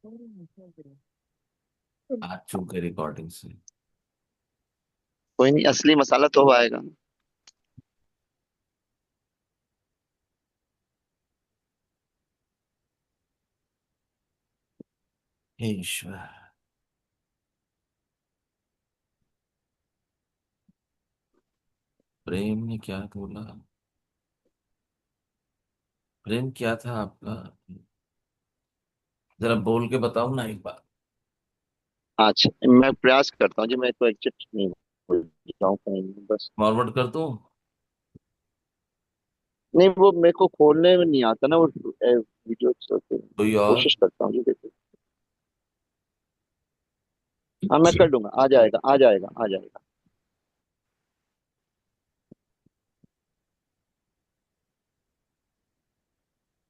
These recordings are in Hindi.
आज चुप के रिकॉर्डिंग से। कोई नहीं, असली मसाला तो अब आएगा। हे ईश्वर। प्रेम ने क्या बोला? प्रेम क्या था आपका? जरा बोल के बताओ ना एक बार। अच्छा, मैं प्रयास करता हूँ जी, मैं तो एग्जिट नहीं भूल जाऊँ कहीं बस। फॉरवर्ड कर दूं? नहीं, वो मेरे को खोलने में नहीं आता ना वो वीडियो, तो कोई और? कोशिश करता हूँ जी, देखो। हाँ, मैं कर दूंगा, आ जाएगा आ जाएगा आ जाएगा।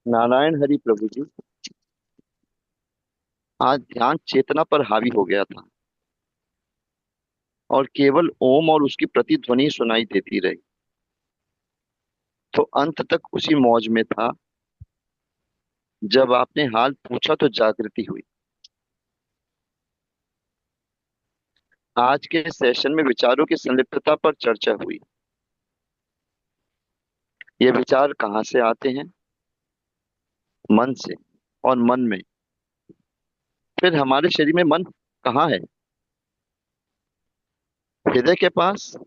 नारायण हरि प्रभु जी। आज ध्यान चेतना पर हावी हो गया था, और केवल ओम और उसकी प्रतिध्वनि सुनाई देती रही। तो अंत तक उसी मौज में था। जब आपने हाल पूछा तो जागृति हुई। आज के सेशन में विचारों की संलिप्तता पर चर्चा हुई। ये विचार कहाँ से आते हैं? मन से। और मन में, फिर हमारे शरीर में मन कहाँ है? हृदय के पास,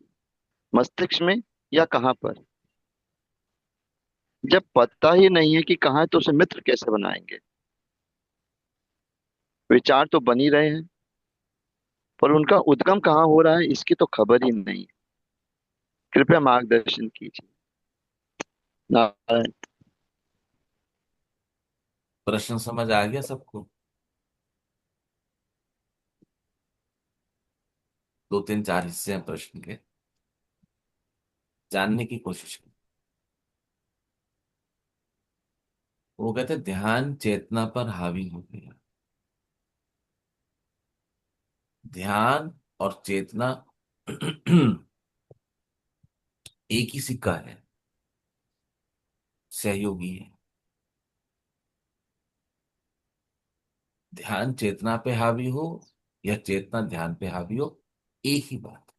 मस्तिष्क में, या कहाँ पर? जब पता ही नहीं है कि कहाँ है तो उसे मित्र कैसे बनाएंगे? विचार तो बन ही रहे हैं, पर उनका उद्गम कहाँ हो रहा है इसकी तो खबर ही नहीं। कृपया मार्गदर्शन कीजिए। नारायण। प्रश्न समझ आ गया सबको? दो तीन चार हिस्से हैं प्रश्न के, जानने की कोशिश की। वो कहते ध्यान चेतना पर हावी हो गया। ध्यान और चेतना एक ही सिक्का है, सहयोगी है। ध्यान चेतना पे हावी हो या चेतना ध्यान पे हावी हो, एक ही बात।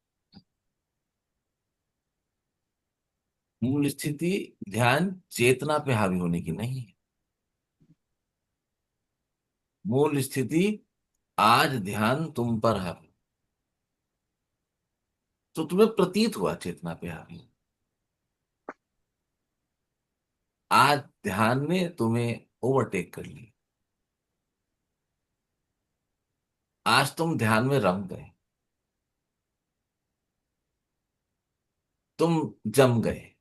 मूल स्थिति ध्यान चेतना पे हावी होने की नहीं है। मूल स्थिति आज ध्यान तुम पर हावी, तो तुम्हें प्रतीत हुआ चेतना पे हावी। आज ध्यान ने तुम्हें ओवरटेक कर लिया। आज तुम ध्यान में रम गए, तुम जम गए।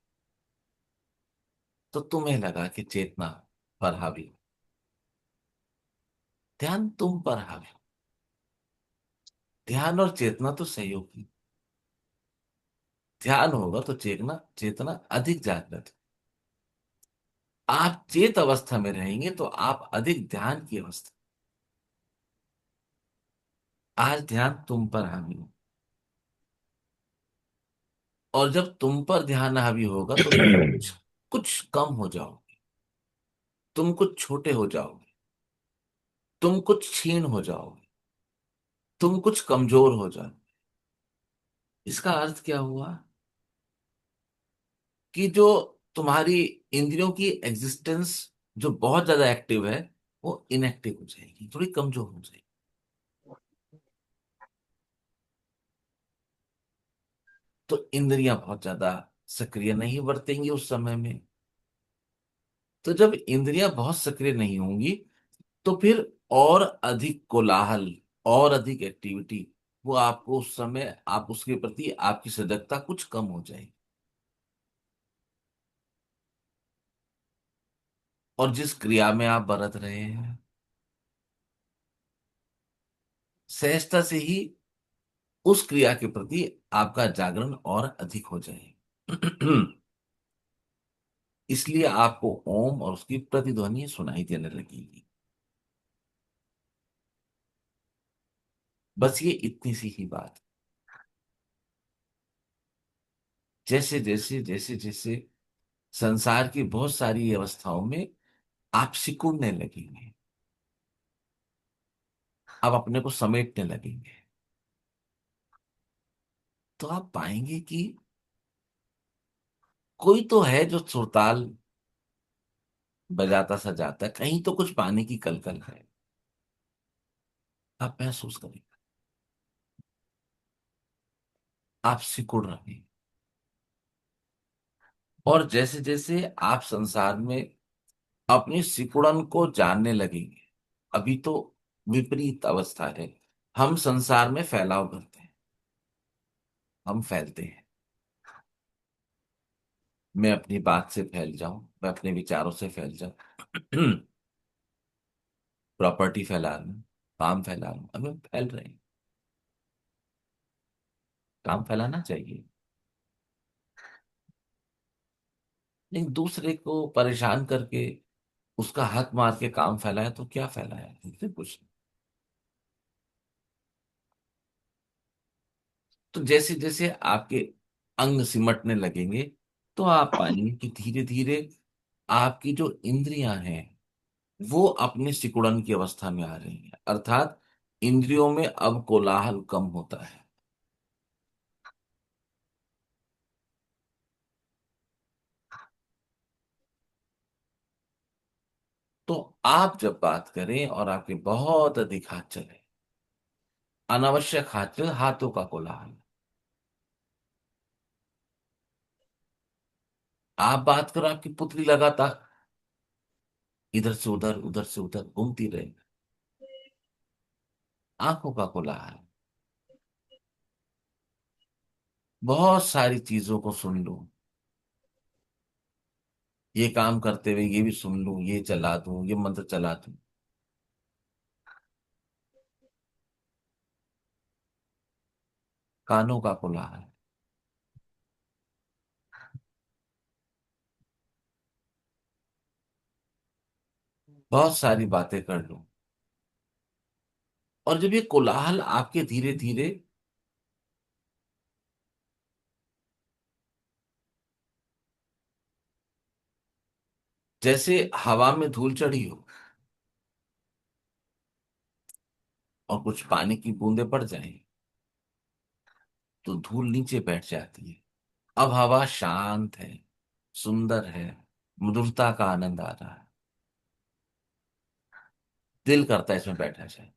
तो तुम्हें लगा कि चेतना पर हावी, ध्यान तुम पर हावी। ध्यान और चेतना तो सहयोगी। ध्यान होगा तो चेतना चेतना अधिक जागृत। आप चेत अवस्था में रहेंगे तो आप अधिक ध्यान की अवस्था। आज ध्यान तुम पर हावी हो, और जब तुम पर ध्यान हावी होगा तो तुम कुछ कुछ कम हो जाओगे। तुम कुछ छोटे हो जाओगे। तुम कुछ क्षीण हो जाओगे। तुम कुछ कमजोर हो जाओगे। इसका अर्थ क्या हुआ? कि जो तुम्हारी इंद्रियों की एग्जिस्टेंस जो बहुत ज्यादा एक्टिव है, वो इनएक्टिव हो जाएगी, थोड़ी कमजोर हो जाएगी। तो इंद्रियां बहुत ज्यादा सक्रिय नहीं बरतेंगी उस समय में। तो जब इंद्रियां बहुत सक्रिय नहीं होंगी, तो फिर और अधिक कोलाहल, और अधिक एक्टिविटी, वो आपको उस समय आप उसके प्रति आपकी सजगता कुछ कम हो जाएगी। और जिस क्रिया में आप बरत रहे हैं, सहजता से ही उस क्रिया के प्रति आपका जागरण और अधिक हो जाए। इसलिए आपको ओम और उसकी प्रतिध्वनि सुनाई देने लगेगी। बस ये इतनी सी ही बात। जैसे जैसे संसार की बहुत सारी अवस्थाओं में आप सिकुड़ने लगेंगे। आप अपने को समेटने लगेंगे, तो आप पाएंगे कि कोई तो है जो सुरताल बजाता सजाता है, कहीं तो कुछ पानी की कलकल है। आप महसूस करेंगे, आप सिकुड़ रहे हैं। और जैसे जैसे आप संसार में अपनी सिकुड़न को जानने लगेंगे, अभी तो विपरीत अवस्था है। हम संसार में फैलाव करते हैं, हम फैलते हैं। मैं अपनी बात से फैल जाऊं, मैं अपने विचारों से फैल जाऊं, प्रॉपर्टी फैला लूं, काम फैला लूं, अब हम फैल रहे हैं। काम फैलाना चाहिए, लेकिन दूसरे को परेशान करके उसका हक मार के काम फैलाया तो क्या फैलाया, इससे कुछ नहीं। तो जैसे जैसे आपके अंग सिमटने लगेंगे, तो आप पाएंगे कि धीरे धीरे आपकी जो इंद्रियां हैं वो अपने सिकुड़न की अवस्था में आ रही है, अर्थात इंद्रियों में अब कोलाहल कम होता है। तो आप जब बात करें और आपके बहुत अधिक हाथ चले, अनावश्यक हाथ चले, हाथों का कोलाहल, आप बात करो, आपकी पुतली लगातार इधर से उधर, उधर से उधर घूमती रहे, आंखों का कोलाहल, बहुत सारी चीजों को सुन लूं, ये काम करते हुए ये भी सुन लूं, ये चला दूं, ये मंत्र चला दूं, कानों का कोलाहल, बहुत सारी बातें कर लूं। और जब ये कोलाहल आपके धीरे धीरे, जैसे हवा में धूल चढ़ी हो और कुछ पानी की बूंदें पड़ जाएं, तो धूल नीचे बैठ जाती है। अब हवा शांत है, सुंदर है, मधुरता का आनंद आ रहा है, दिल करता है इसमें बैठा जाए।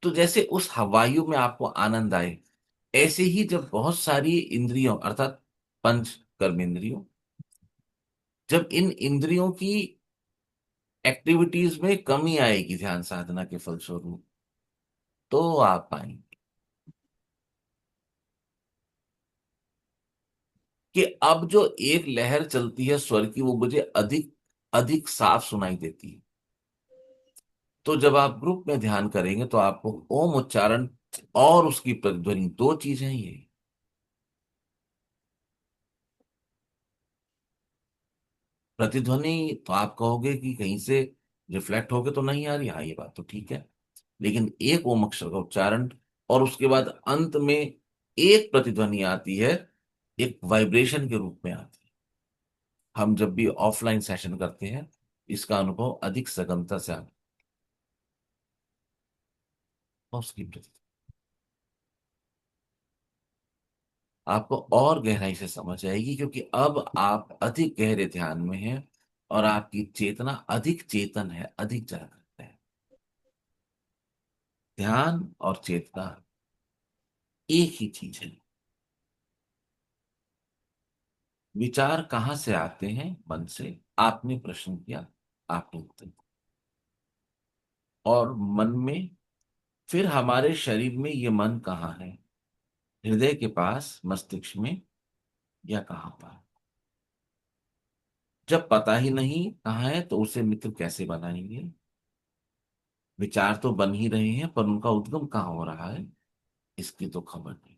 तो जैसे उस हवायु में आपको आनंद आए, ऐसे ही जब बहुत सारी इंद्रियों अर्थात पंच कर्म इंद्रियों, जब इन इंद्रियों की एक्टिविटीज में कमी आएगी ध्यान साधना के फलस्वरूप, तो आप पाएंगे कि अब जो एक लहर चलती है स्वर की, वो मुझे अधिक अधिक साफ सुनाई देती है। तो जब आप ग्रुप में ध्यान करेंगे तो आपको ओम उच्चारण और उसकी प्रतिध्वनि, दो चीजें ही है। प्रतिध्वनि तो आप कहोगे कि कहीं से रिफ्लेक्ट होके तो नहीं आ रही, हाँ ये बात तो ठीक है, लेकिन एक ओम अक्षर का उच्चारण और उसके बाद अंत में एक प्रतिध्वनि आती है, एक वाइब्रेशन के रूप में आती है। हम जब भी ऑफलाइन सेशन करते हैं, इसका अनुभव अधिक सघनता से आता है। उसकी प्रतिध्वनि आपको और गहराई से समझ आएगी, क्योंकि अब आप अधिक गहरे ध्यान में हैं और आपकी चेतना अधिक चेतन है, अधिक जागृत है। ध्यान और चेतना एक ही चीज है। विचार कहाँ से आते हैं? मन से। आपने प्रश्न किया, आपने उत्तर दिया। और मन में, फिर हमारे शरीर में ये मन कहाँ है? हृदय के पास, मस्तिष्क में, या कहाँ पर? जब पता ही नहीं कहाँ है तो उसे मित्र कैसे बनाएंगे? विचार तो बन ही रहे हैं, पर उनका उद्गम कहाँ हो रहा है, इसकी तो खबर नहीं।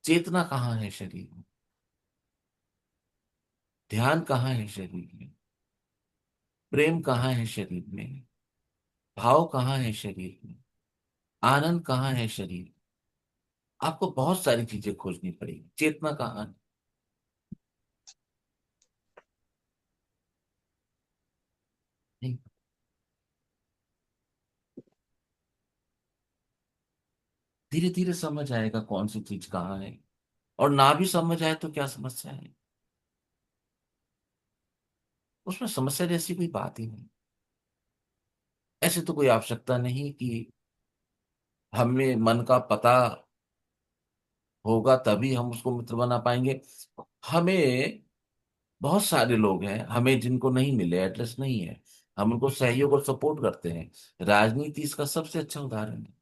चेतना कहाँ है शरीर में? ध्यान कहाँ है शरीर में? प्रेम कहाँ है शरीर में? भाव कहाँ है शरीर में? आनंद कहाँ है शरीर में? आपको बहुत सारी चीजें खोजनी पड़ेगी, चेतना कहाँ है? धीरे धीरे समझ आएगा कौन सी चीज कहाँ है। और ना भी समझ आए तो क्या समस्या है, उसमें समस्या जैसी कोई बात ही नहीं। ऐसे तो कोई आवश्यकता नहीं कि हमें मन का पता होगा तभी हम उसको मित्र बना पाएंगे। हमें बहुत सारे लोग हैं हमें जिनको नहीं मिले, एड्रेस नहीं है, हम उनको सहयोग और सपोर्ट करते हैं। राजनीति इसका सबसे अच्छा उदाहरण है।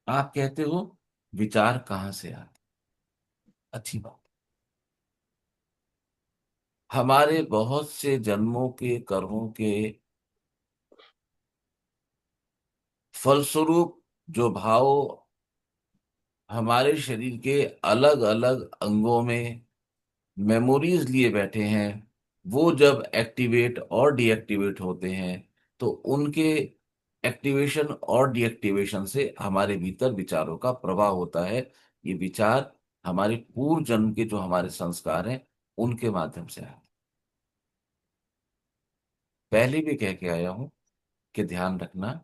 आप कहते हो विचार कहाँ से आते, अच्छी बात। हमारे बहुत से जन्मों के कर्मों के फलस्वरूप जो भाव हमारे शरीर के अलग अलग अंगों में मेमोरीज लिए बैठे हैं, वो जब एक्टिवेट और डीएक्टिवेट होते हैं तो उनके एक्टिवेशन और डीएक्टिवेशन से हमारे भीतर विचारों का प्रवाह होता है। ये विचार हमारे पूर्व जन्म के जो हमारे संस्कार हैं उनके माध्यम से आए। पहले भी कह के आया हूं कि ध्यान रखना,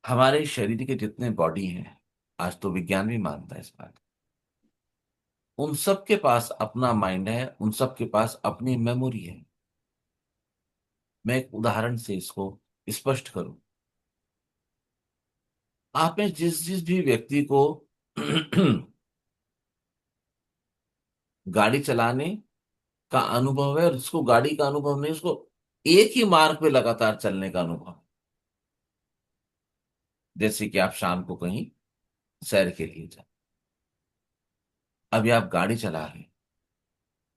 हमारे शरीर के जितने बॉडी हैं, आज तो विज्ञान भी मानता है इस बात, उन सब के पास अपना माइंड है, उन सब के पास अपनी मेमोरी है। मैं एक उदाहरण से इसको स्पष्ट करूं। आप में जिस जिस भी व्यक्ति को गाड़ी चलाने का अनुभव है और जिसको गाड़ी का अनुभव नहीं, उसको एक ही मार्ग पे लगातार चलने का अनुभव, जैसे कि आप शाम को कहीं सैर के लिए जाए, अभी आप गाड़ी चला रहे हैं,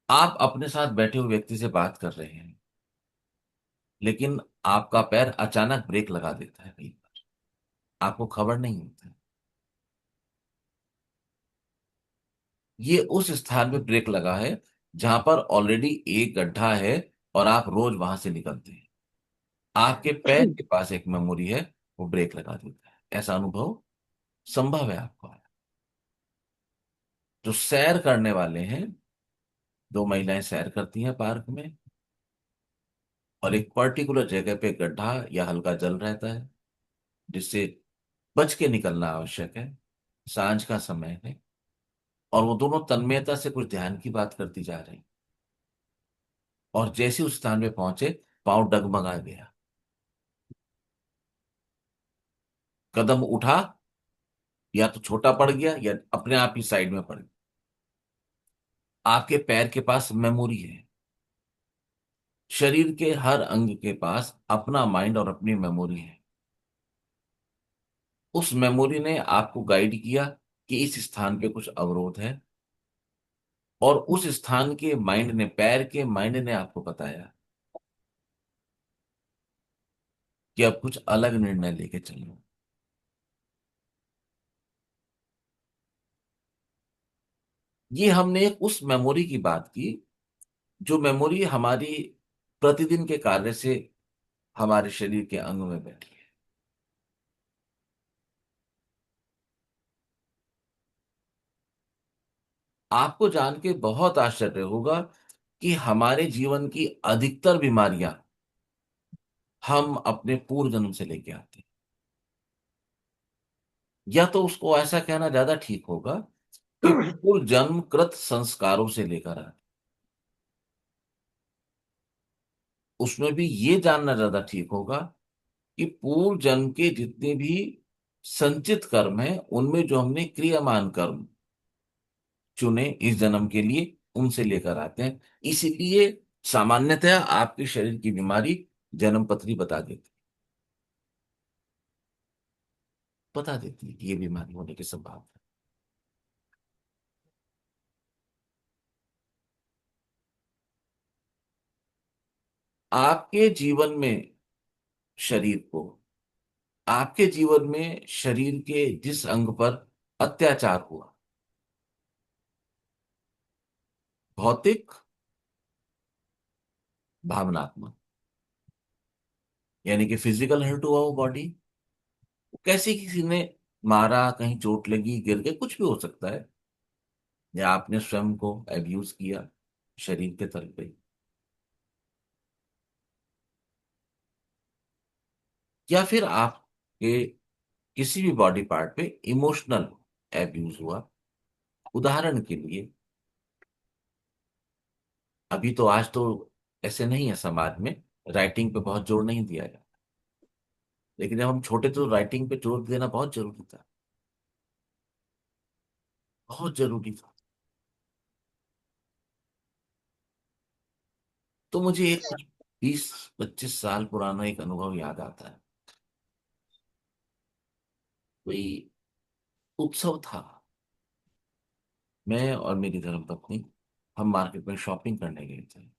आप अपने साथ बैठे हुए व्यक्ति से बात कर रहे हैं, लेकिन आपका पैर अचानक ब्रेक लगा देता है कहीं पर, आपको खबर नहीं होता है। ये उस स्थान पे ब्रेक लगा है जहां पर ऑलरेडी एक गड्ढा है और आप रोज वहां से निकलते हैं। आपके पैर के पास एक मेमोरी है, वो ब्रेक लगा देता है। ऐसा अनुभव संभव है आपको। जो सैर करने वाले हैं, दो महिलाएं सैर करती हैं पार्क में, और एक पर्टिकुलर जगह पे गड्ढा या हल्का जल रहता है जिससे बच के निकलना आवश्यक है। सांझ का समय है और वो दोनों तन्मयता से कुछ ध्यान की बात करती जा रही, और जैसे उस स्थान पे पहुंचे, पांव डगमगा गया, कदम उठा, या तो छोटा पड़ गया या अपने आप ही साइड में पड़ गया। आपके पैर के पास मेमोरी है, शरीर के हर अंग के पास अपना माइंड और अपनी मेमोरी है। उस मेमोरी ने आपको गाइड किया कि इस स्थान पे कुछ अवरोध है, और उस स्थान के माइंड ने, पैर के माइंड ने आपको बताया कि अब कुछ अलग निर्णय लेके चलो। ये हमने एक उस मेमोरी की बात की जो मेमोरी हमारी प्रतिदिन के कार्य से हमारे शरीर के अंग में बैठी है। आपको जान के बहुत आश्चर्य होगा कि हमारे जीवन की अधिकतर बीमारियां हम अपने पूर्व जन्म से लेके आते हैं, या तो उसको ऐसा कहना ज्यादा ठीक होगा कि पूर्व जन्मकृत संस्कारों से लेकर आते। उसमें भी ये जानना ज्यादा ठीक होगा कि पूर्व जन्म के जितने भी संचित कर्म हैं उनमें जो हमने क्रियामान कर्म चुने इस जन्म के लिए, उनसे लेकर आते हैं। इसीलिए सामान्यतः आपके शरीर की बीमारी जन्म पत्री बता देती है कि ये बीमारी होने की संभावना है। आपके जीवन में शरीर को, आपके जीवन में शरीर के जिस अंग पर अत्याचार हुआ, भौतिक, भावनात्मक, यानी कि फिजिकल हर्ट हुआ वो बॉडी, कैसे किसी ने मारा, कहीं चोट लगी, गिर गए, कुछ भी हो सकता है, या आपने स्वयं को एब्यूज किया शरीर के तल पे, या फिर आपके किसी भी बॉडी पार्ट पे इमोशनल एब्यूज हुआ। उदाहरण के लिए, अभी तो आज तो ऐसे नहीं है समाज में, राइटिंग पे बहुत जोर नहीं दिया जाता, लेकिन जब हम छोटे तो राइटिंग पे जोर देना बहुत जरूरी था, बहुत जरूरी था। तो मुझे एक कुछ 20-25 साल पुराना एक अनुभव याद आता है। कोई उत्सव था, मैं और मेरी धर्मपत्नी, हम मार्केट में शॉपिंग करने गए थे।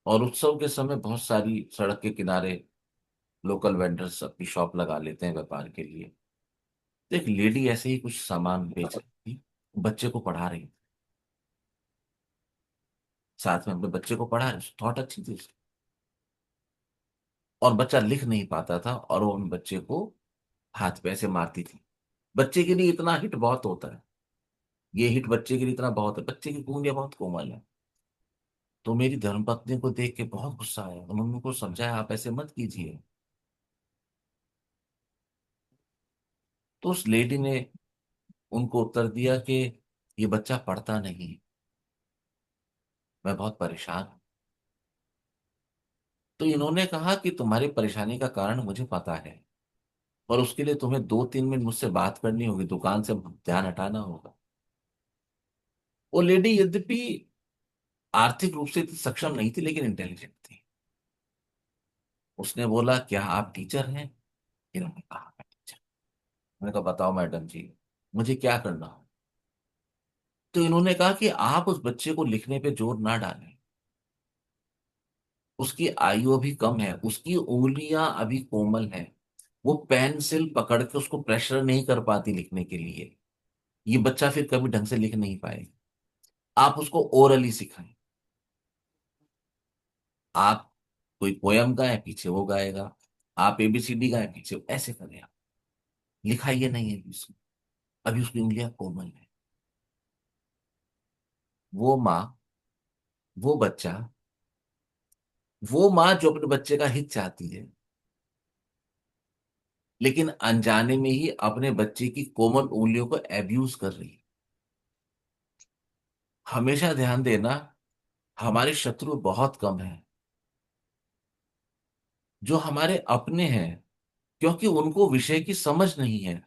और उत्सव के समय बहुत सारी सड़क के किनारे लोकल वेंडर्स अपनी शॉप लगा लेते हैं व्यापार के लिए। तो एक लेडी ऐसे ही कुछ सामान बेच रही थी, बच्चे को पढ़ा रही थी, साथ में अपने बच्चे को पढ़ा रही, थॉट अच्छी थी उसकी। और बच्चा लिख नहीं पाता था और वो अपने बच्चे को हाथ पे ऐसे मारती थी। बच्चे के लिए इतना हिट बहुत होता है, ये हिट बच्चे के लिए इतना बहुत है, बच्चे की उंगलियां बहुत कोमल है। तो मेरी धर्मपत्नी को देख के बहुत गुस्सा आया, उन्होंने उनको समझाया आप ऐसे मत कीजिए। तो उस लेडी ने उनको उत्तर दिया कि ये बच्चा पढ़ता नहीं, मैं बहुत परेशान हूं। तो इन्होंने कहा कि तुम्हारी परेशानी का कारण मुझे पता है, और उसके लिए तुम्हें 2-3 मिनट मुझसे बात करनी होगी, दुकान से ध्यान हटाना होगा। वो लेडी यद्यपि आर्थिक रूप से इतनी सक्षम नहीं थी, लेकिन इंटेलिजेंट थी। उसने बोला क्या आप टीचर हैं? इन्होंने कहा मैं टीचर। मैंने कहा बताओ मैडम जी, मुझे क्या करना हो? तो इन्होंने कहा कि आप उस बच्चे को लिखने पे जोर ना डालें, उसकी आयु अभी कम है, उसकी उंगलियां अभी कोमल हैं, वो पेंसिल पकड़ के उसको प्रेशर नहीं कर पाती लिखने के लिए, ये बच्चा फिर कभी ढंग से लिख नहीं पाएगा। आप उसको ओरली सिखाएं, आप कोई पोयम गाए पीछे वो गाएगा, आप एबीसीडी गाए पीछे ऐसे करें आप, लिखाइए नहीं है उसको, अभी उसकी उंगलियां कोमल है। वो माँ, वो बच्चा, वो माँ जो अपने बच्चे का हित चाहती है, लेकिन अनजाने में ही अपने बच्चे की कोमल उंगलियों को एब्यूज कर रही है। हमेशा ध्यान देना, हमारे शत्रु बहुत कम हैं, जो हमारे अपने हैं, क्योंकि उनको विषय की समझ नहीं है,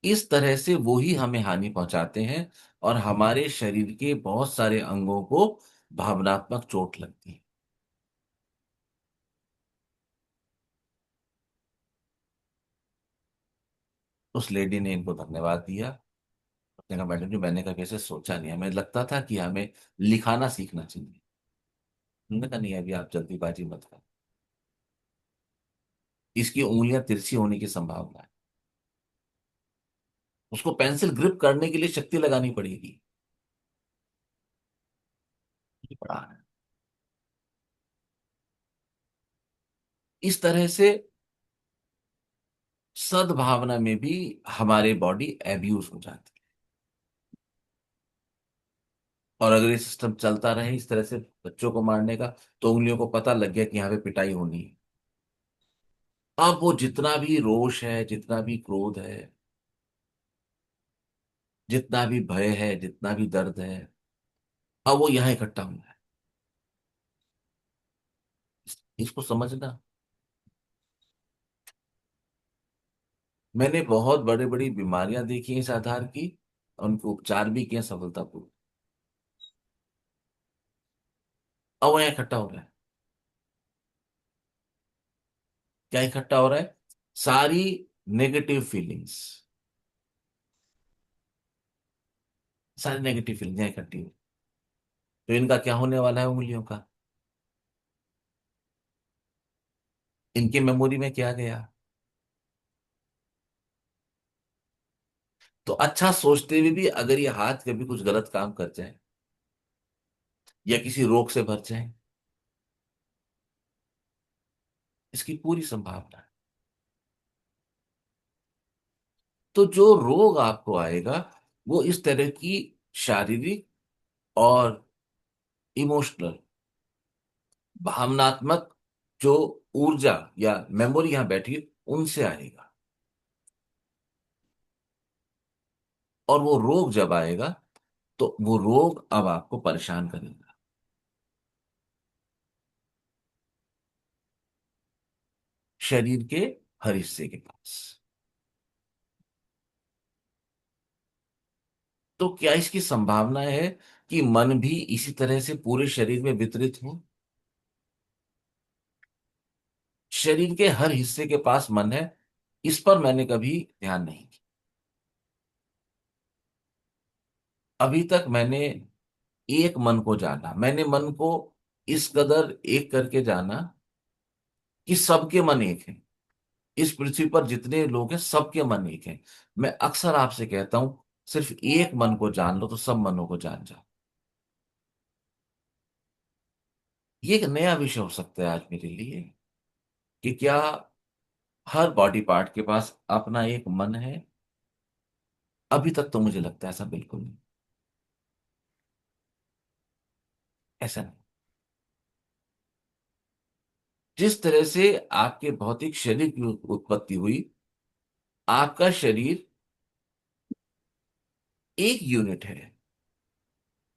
इस तरह से वो ही हमें हानि पहुंचाते हैं, और हमारे शरीर के बहुत सारे अंगों को भावनात्मक चोट लगती है। उस लेडी ने इनको धन्यवाद दिया। उसने कहा मैडम जी मैंने कभी ऐसे सोचा नहीं, हमें लगता था कि हमें लिखाना सीखना चाहिए। उन्होंने कहा नहीं, अभी आप जल्दीबाजी मत करो, इसकी उंगलियां तिरछी होने की संभावना है, उसको पेंसिल ग्रिप करने के लिए शक्ति लगानी पड़ेगी। ये पढ़ा है। इस तरह से सद्भावना में भी हमारे बॉडी एब्यूज हो जाती है। और अगर ये सिस्टम चलता रहे इस तरह से बच्चों को मारने का, तो उंगलियों को पता लग गया कि यहाँ पे पिटाई होनी है। अब वो जितना भी रोष है, जितना भी क्रोध है, जितना भी भय है, जितना भी दर्द है, अब वो यहाँ इकट्ठा हुआ है। इसको समझना। मैंने बहुत बड़ी बड़ी बीमारियां देखी हैं इस आधार की, और उनके उपचार भी किए सफलतापूर्वक। अब वो यहाँ इकट्ठा हो रहा है। क्या इकट्ठा हो रहा है? सारी नेगेटिव फीलिंग्स, सारी नेगेटिव फीलिंग्स यहाँ इकट्ठी हुई। तो इनका क्या होने वाला है उंगलियों का? इनकी मेमोरी में क्या गया? तो अच्छा सोचते हुए भी अगर ये हाथ कभी कुछ गलत काम कर जाए, या किसी रोग से भर जाए, इसकी पूरी संभावना है। तो जो रोग आपको आएगा, वो इस तरह की शारीरिक और इमोशनल, भावनात्मक जो ऊर्जा या मेमोरी यहां बैठी है, उनसे आएगा। और वो रोग जब आएगा तो वो रोग अब आपको परेशान करेगा। शरीर के हर हिस्से के पास। तो क्या इसकी संभावना है कि मन भी इसी तरह से पूरे शरीर में वितरित हो? शरीर के हर हिस्से के पास मन है, इस पर मैंने कभी ध्यान नहीं किया। अभी तक मैंने एक मन को जाना, मैंने मन को इस कदर एक करके जाना कि सबके मन एक हैं। इस पृथ्वी पर जितने लोग हैं सबके मन एक हैं। मैं अक्सर आपसे कहता हूं, सिर्फ एक मन को जान लो तो सब मनों को जान जाओ। ये एक नया विषय हो सकता है आज मेरे लिए, कि क्या हर बॉडी पार्ट के पास अपना एक मन है? अभी तक तो मुझे लगता है ऐसा बिल्कुल नहीं। ऐसा नहीं। जिस तरह से आपके भौतिक शरीर की उत्पत्ति हुई, आपका शरीर एक यूनिट है,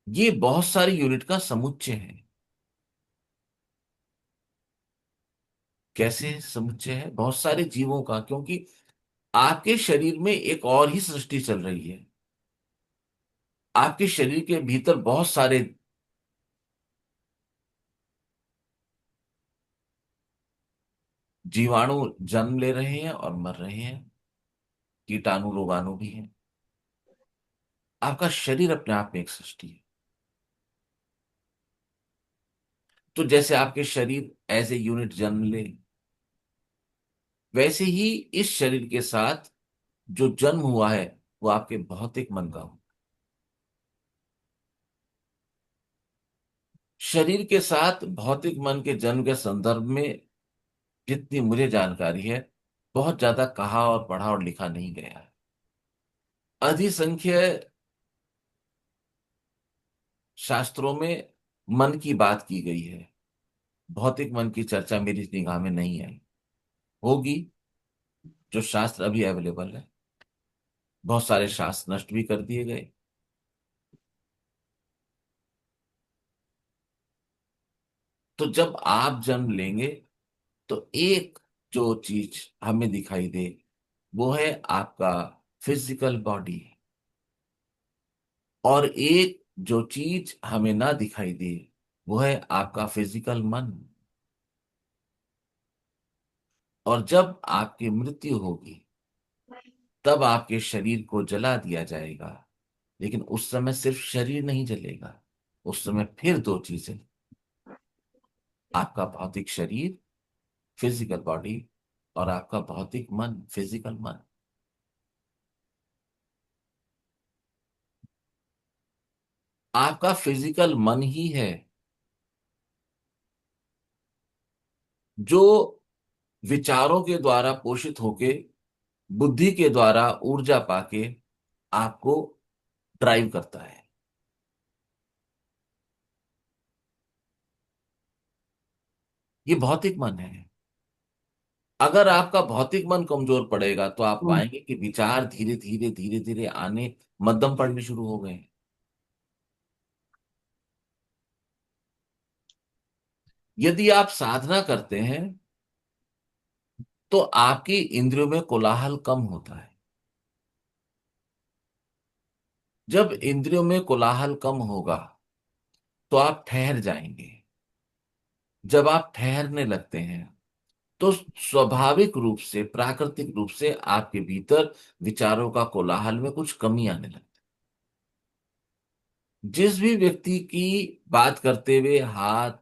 ये बहुत सारी यूनिट का समुच्चय है। कैसे समुच्चय है? बहुत सारे जीवों का, क्योंकि आपके शरीर में एक और ही सृष्टि चल रही है। आपके शरीर के भीतर बहुत सारे जीवाणु जन्म ले रहे हैं और मर रहे हैं। कीटाणु रोगाणु भी हैं। आपका शरीर अपने आप में एक सृष्टि है। तो जैसे आपके शरीर एज ए यूनिट जन्म ले, वैसे ही इस शरीर के साथ जो जन्म हुआ है वो आपके भौतिक मन का हो। शरीर के साथ भौतिक मन के जन्म के संदर्भ में जितनी मुझे जानकारी है, बहुत ज्यादा कहा और पढ़ा और लिखा नहीं गया है। अधिसंख्य शास्त्रों में मन की बात की गई है। भौतिक मन की चर्चा मेरी निगाह में नहीं आई। होगी, जो शास्त्र अभी अवेलेबल है। बहुत सारे शास्त्र नष्ट भी कर दिए गए। तो जब आप जन्म लेंगे तो एक जो चीज हमें दिखाई दे वो है आपका फिजिकल बॉडी। और एक जो चीज हमें ना दिखाई दे वो है आपका फिजिकल मन। और जब आपकी मृत्यु होगी तब आपके शरीर को जला दिया जाएगा। लेकिन उस समय सिर्फ शरीर नहीं जलेगा, उस समय फिर दो चीजें, आपका भौतिक शरीर फिजिकल बॉडी और आपका भौतिक मन फिजिकल मन। आपका फिजिकल मन ही है जो विचारों के द्वारा पोषित होके, बुद्धि के द्वारा ऊर्जा पाके आपको ड्राइव करता है। ये भौतिक मन है। अगर आपका भौतिक मन कमजोर पड़ेगा तो आप पाएंगे कि विचार धीरे धीरे धीरे धीरे आने मध्यम पड़ने शुरू हो गए। यदि आप साधना करते हैं तो आपकी इंद्रियों में कोलाहल कम होता है। जब इंद्रियों में कोलाहल कम होगा तो आप ठहर जाएंगे। जब आप ठहरने लगते हैं तो स्वाभाविक रूप से, प्राकृतिक रूप से आपके भीतर विचारों का कोलाहल में कुछ कमी आने लगती है। जिस भी व्यक्ति की बात करते हुए हाथ,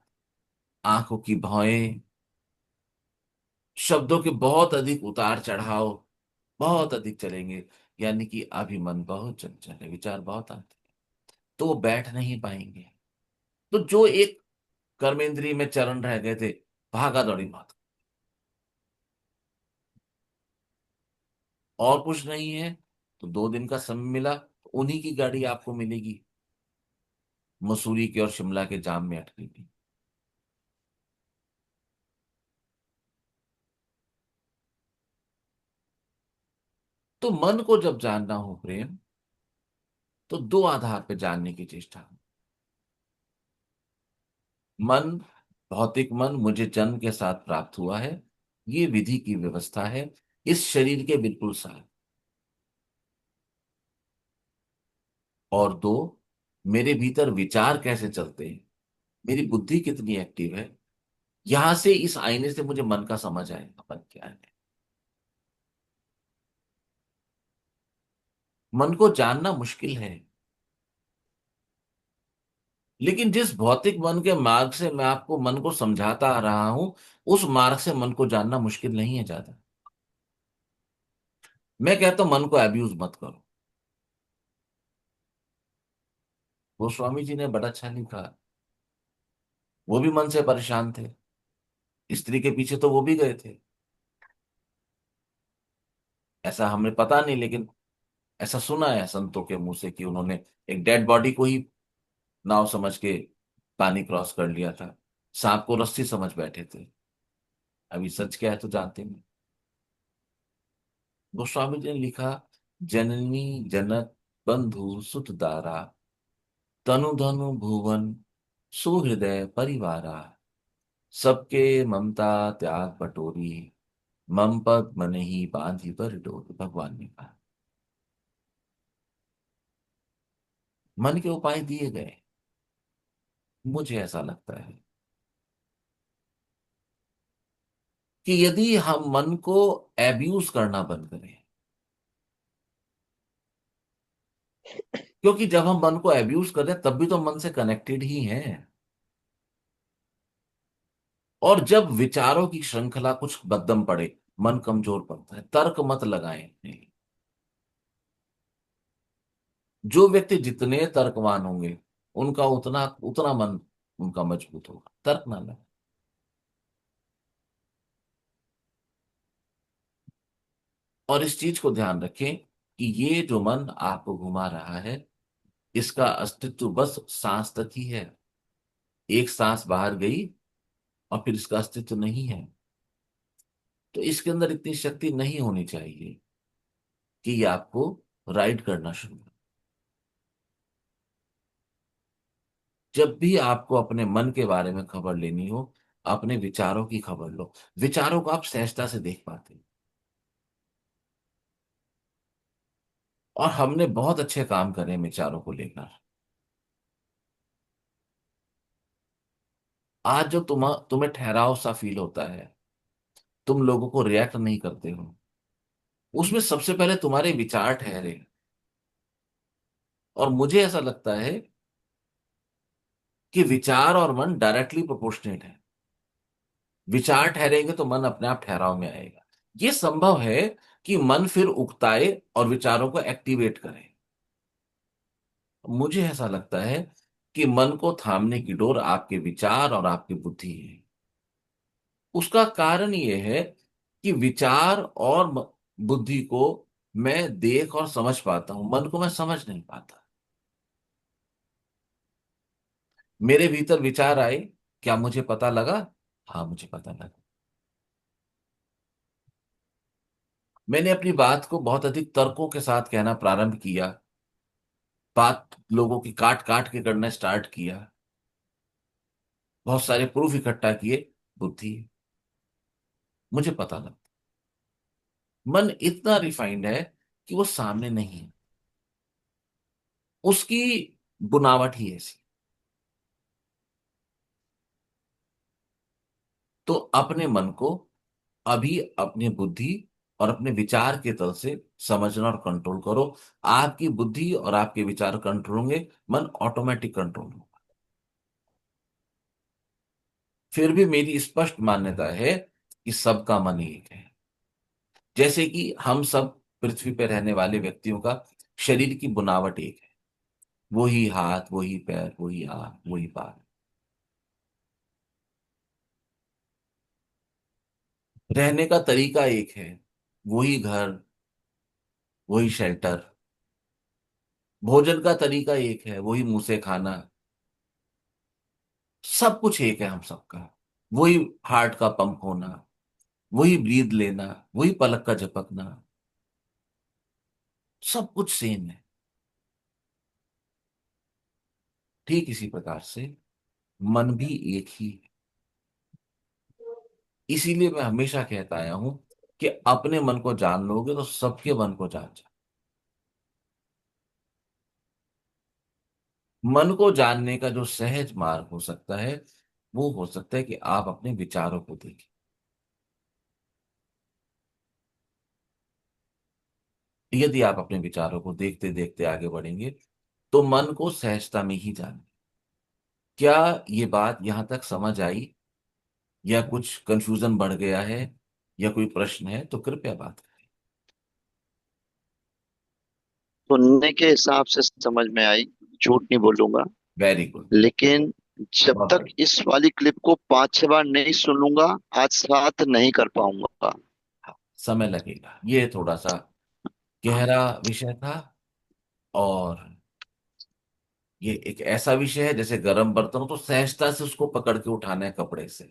आंखों की भौएं, शब्दों के बहुत अधिक उतार चढ़ाव बहुत अधिक चलेंगे, यानी कि अभी मन बहुत चंचल है, विचार बहुत आते हैं, तो वो बैठ नहीं पाएंगे। तो जो एक कर्मेंद्रिय में चरण रह गए थे, भागा दौड़ी मौत, और कुछ नहीं है, तो 2 दिन का समय मिला तो उन्हीं की गाड़ी आपको मिलेगी, मसूरी के और शिमला के जाम में अटकी थी। तो मन को जब जानना हो प्रेम, तो दो आधार पे जानने की चेष्टा। मन, भौतिक मन मुझे जन्म के साथ प्राप्त हुआ है, ये विधि की व्यवस्था है, इस शरीर के बिल्कुल साथ। और दो, मेरे भीतर विचार कैसे चलते हैं, मेरी बुद्धि कितनी एक्टिव है, यहां से इस आईने से मुझे मन का समझ आएगा मन क्या है। मन को जानना मुश्किल है, लेकिन जिस भौतिक मन के मार्ग से मैं आपको मन को समझाता आ रहा हूं, उस मार्ग से मन को जानना मुश्किल नहीं है ज्यादा। मैं कहता हूं मन को अब्यूज मत करो। वो स्वामी जी ने बड़ा अच्छा लिखा। वो भी मन से परेशान थे, स्त्री के पीछे तो वो भी गए थे। ऐसा हमें पता नहीं, लेकिन ऐसा सुना है संतों के मुंह से कि उन्होंने एक डेड बॉडी को ही नाव समझ के पानी क्रॉस कर लिया था, सांप को रस्सी समझ बैठे थे। अभी सच क्या है तो जानते नहीं। गोस्वामी जी ने लिखा, जननी जनक बंधु सुत दारा, तनु धनु भुवन सुहृदय परिवारा, सबके ममता त्याग बटोरी, मम पग मन ही बांधी पर डोरी। भगवान ने कहा, मन के उपाय दिए गए। मुझे ऐसा लगता है कि यदि हम मन को एब्यूज करना बंद करें, क्योंकि जब हम मन को एब्यूज कर रहे हैं तब भी तो मन से कनेक्टेड ही हैं। और जब विचारों की श्रृंखला कुछ बदम पड़े, मन कमजोर पड़ता है। तर्क मत लगाएं। नहीं। जो व्यक्ति जितने तर्कवान होंगे, उनका उतना उतना मन उनका मजबूत होगा। तर्क ना लगाएं। और इस चीज को ध्यान रखें कि ये जो मन आपको घुमा रहा है, इसका अस्तित्व बस सांस तक ही है। एक सांस बाहर गई और फिर इसका अस्तित्व नहीं है। तो इसके अंदर इतनी शक्ति नहीं होनी चाहिए कि ये आपको राइड करना शुरू करे। जब भी आपको अपने मन के बारे में खबर लेनी हो, अपने विचारों की खबर लो। विचारों को आप सहजता से देख पाते हैं। और हमने बहुत अच्छे काम करे हैं विचारों को लेकर। आज जो तुम्हें ठहराव सा फील होता है, तुम लोगों को रिएक्ट नहीं करते हो, उसमें सबसे पहले तुम्हारे विचार ठहरे। और मुझे ऐसा लगता है कि विचार और मन डायरेक्टली प्रोपोर्शनेट है। विचार ठहरेंगे तो मन अपने आप ठहराव में आएगा। ये संभव है कि मन फिर उकताए और विचारों को एक्टिवेट करे। मुझे ऐसा लगता है कि मन को थामने की डोर आपके विचार और आपकी बुद्धि है। उसका कारण यह है कि विचार और बुद्धि को मैं देख और समझ पाता हूं, मन को मैं समझ नहीं पाता। मेरे भीतर विचार आए, क्या मुझे पता लगा? हाँ, मुझे पता लगा। मैंने अपनी बात को बहुत अधिक तर्कों के साथ कहना प्रारंभ किया। बात लोगों की काट काट के करना स्टार्ट किया। बहुत सारे प्रूफ इकट्ठा किए। बुद्धि, मुझे पता लगा। मन इतना रिफाइंड है कि वो सामने नहीं है। उसकी बुनावट ही ऐसी। तो अपने मन को अभी अपनी बुद्धि और अपने विचार के तल से समझना और कंट्रोल करो। आपकी बुद्धि और आपके विचार कंट्रोल होंगे, मन ऑटोमेटिक कंट्रोल होगा। फिर भी मेरी स्पष्ट मान्यता है कि सबका मन एक है। जैसे कि हम सब पृथ्वी पर रहने वाले व्यक्तियों का शरीर की बुनावट एक है। वही हाथ, वही पैर, वही आंख, वही बाल। रहने का तरीका एक है। वही घर, वही शेल्टर। भोजन का तरीका एक है, वही मुंह से खाना। सब कुछ एक है हम सबका। वही हार्ट का पंप होना, वही ब्रीद लेना, वही पलक का झपकना। सब कुछ सेम है। ठीक इसी प्रकार से मन भी एक ही है। इसीलिए मैं हमेशा कहता आया हूं कि अपने मन को जान लोगे तो सबके मन को जान जाओ। मन को जानने का जो सहज मार्ग हो सकता है, वो हो सकता है कि आप अपने विचारों को देखें। यदि आप अपने विचारों को देखते देखते आगे बढ़ेंगे तो मन को सहजता में ही जाने। क्या ये बात यहां तक समझ आई, या कुछ कंफ्यूजन बढ़ गया है, या कोई प्रश्न है तो कृपया बात करें। सुनने के हिसाब से समझ में आई, झूठ नहीं बोलूंगा। Very good. लेकिन जब बहुत तक बढ़िया। इस वाली क्लिप को 5-6 बार नहीं सुनूंगा, आज साथ नहीं कर पाऊंगा। हाँ, समय लगेगा, ये थोड़ा सा गहरा विषय था। और ये एक ऐसा विषय है जैसे गर्म बर्तन हो तो सहजता से उसको पकड़ के उठाना है कपड़े से,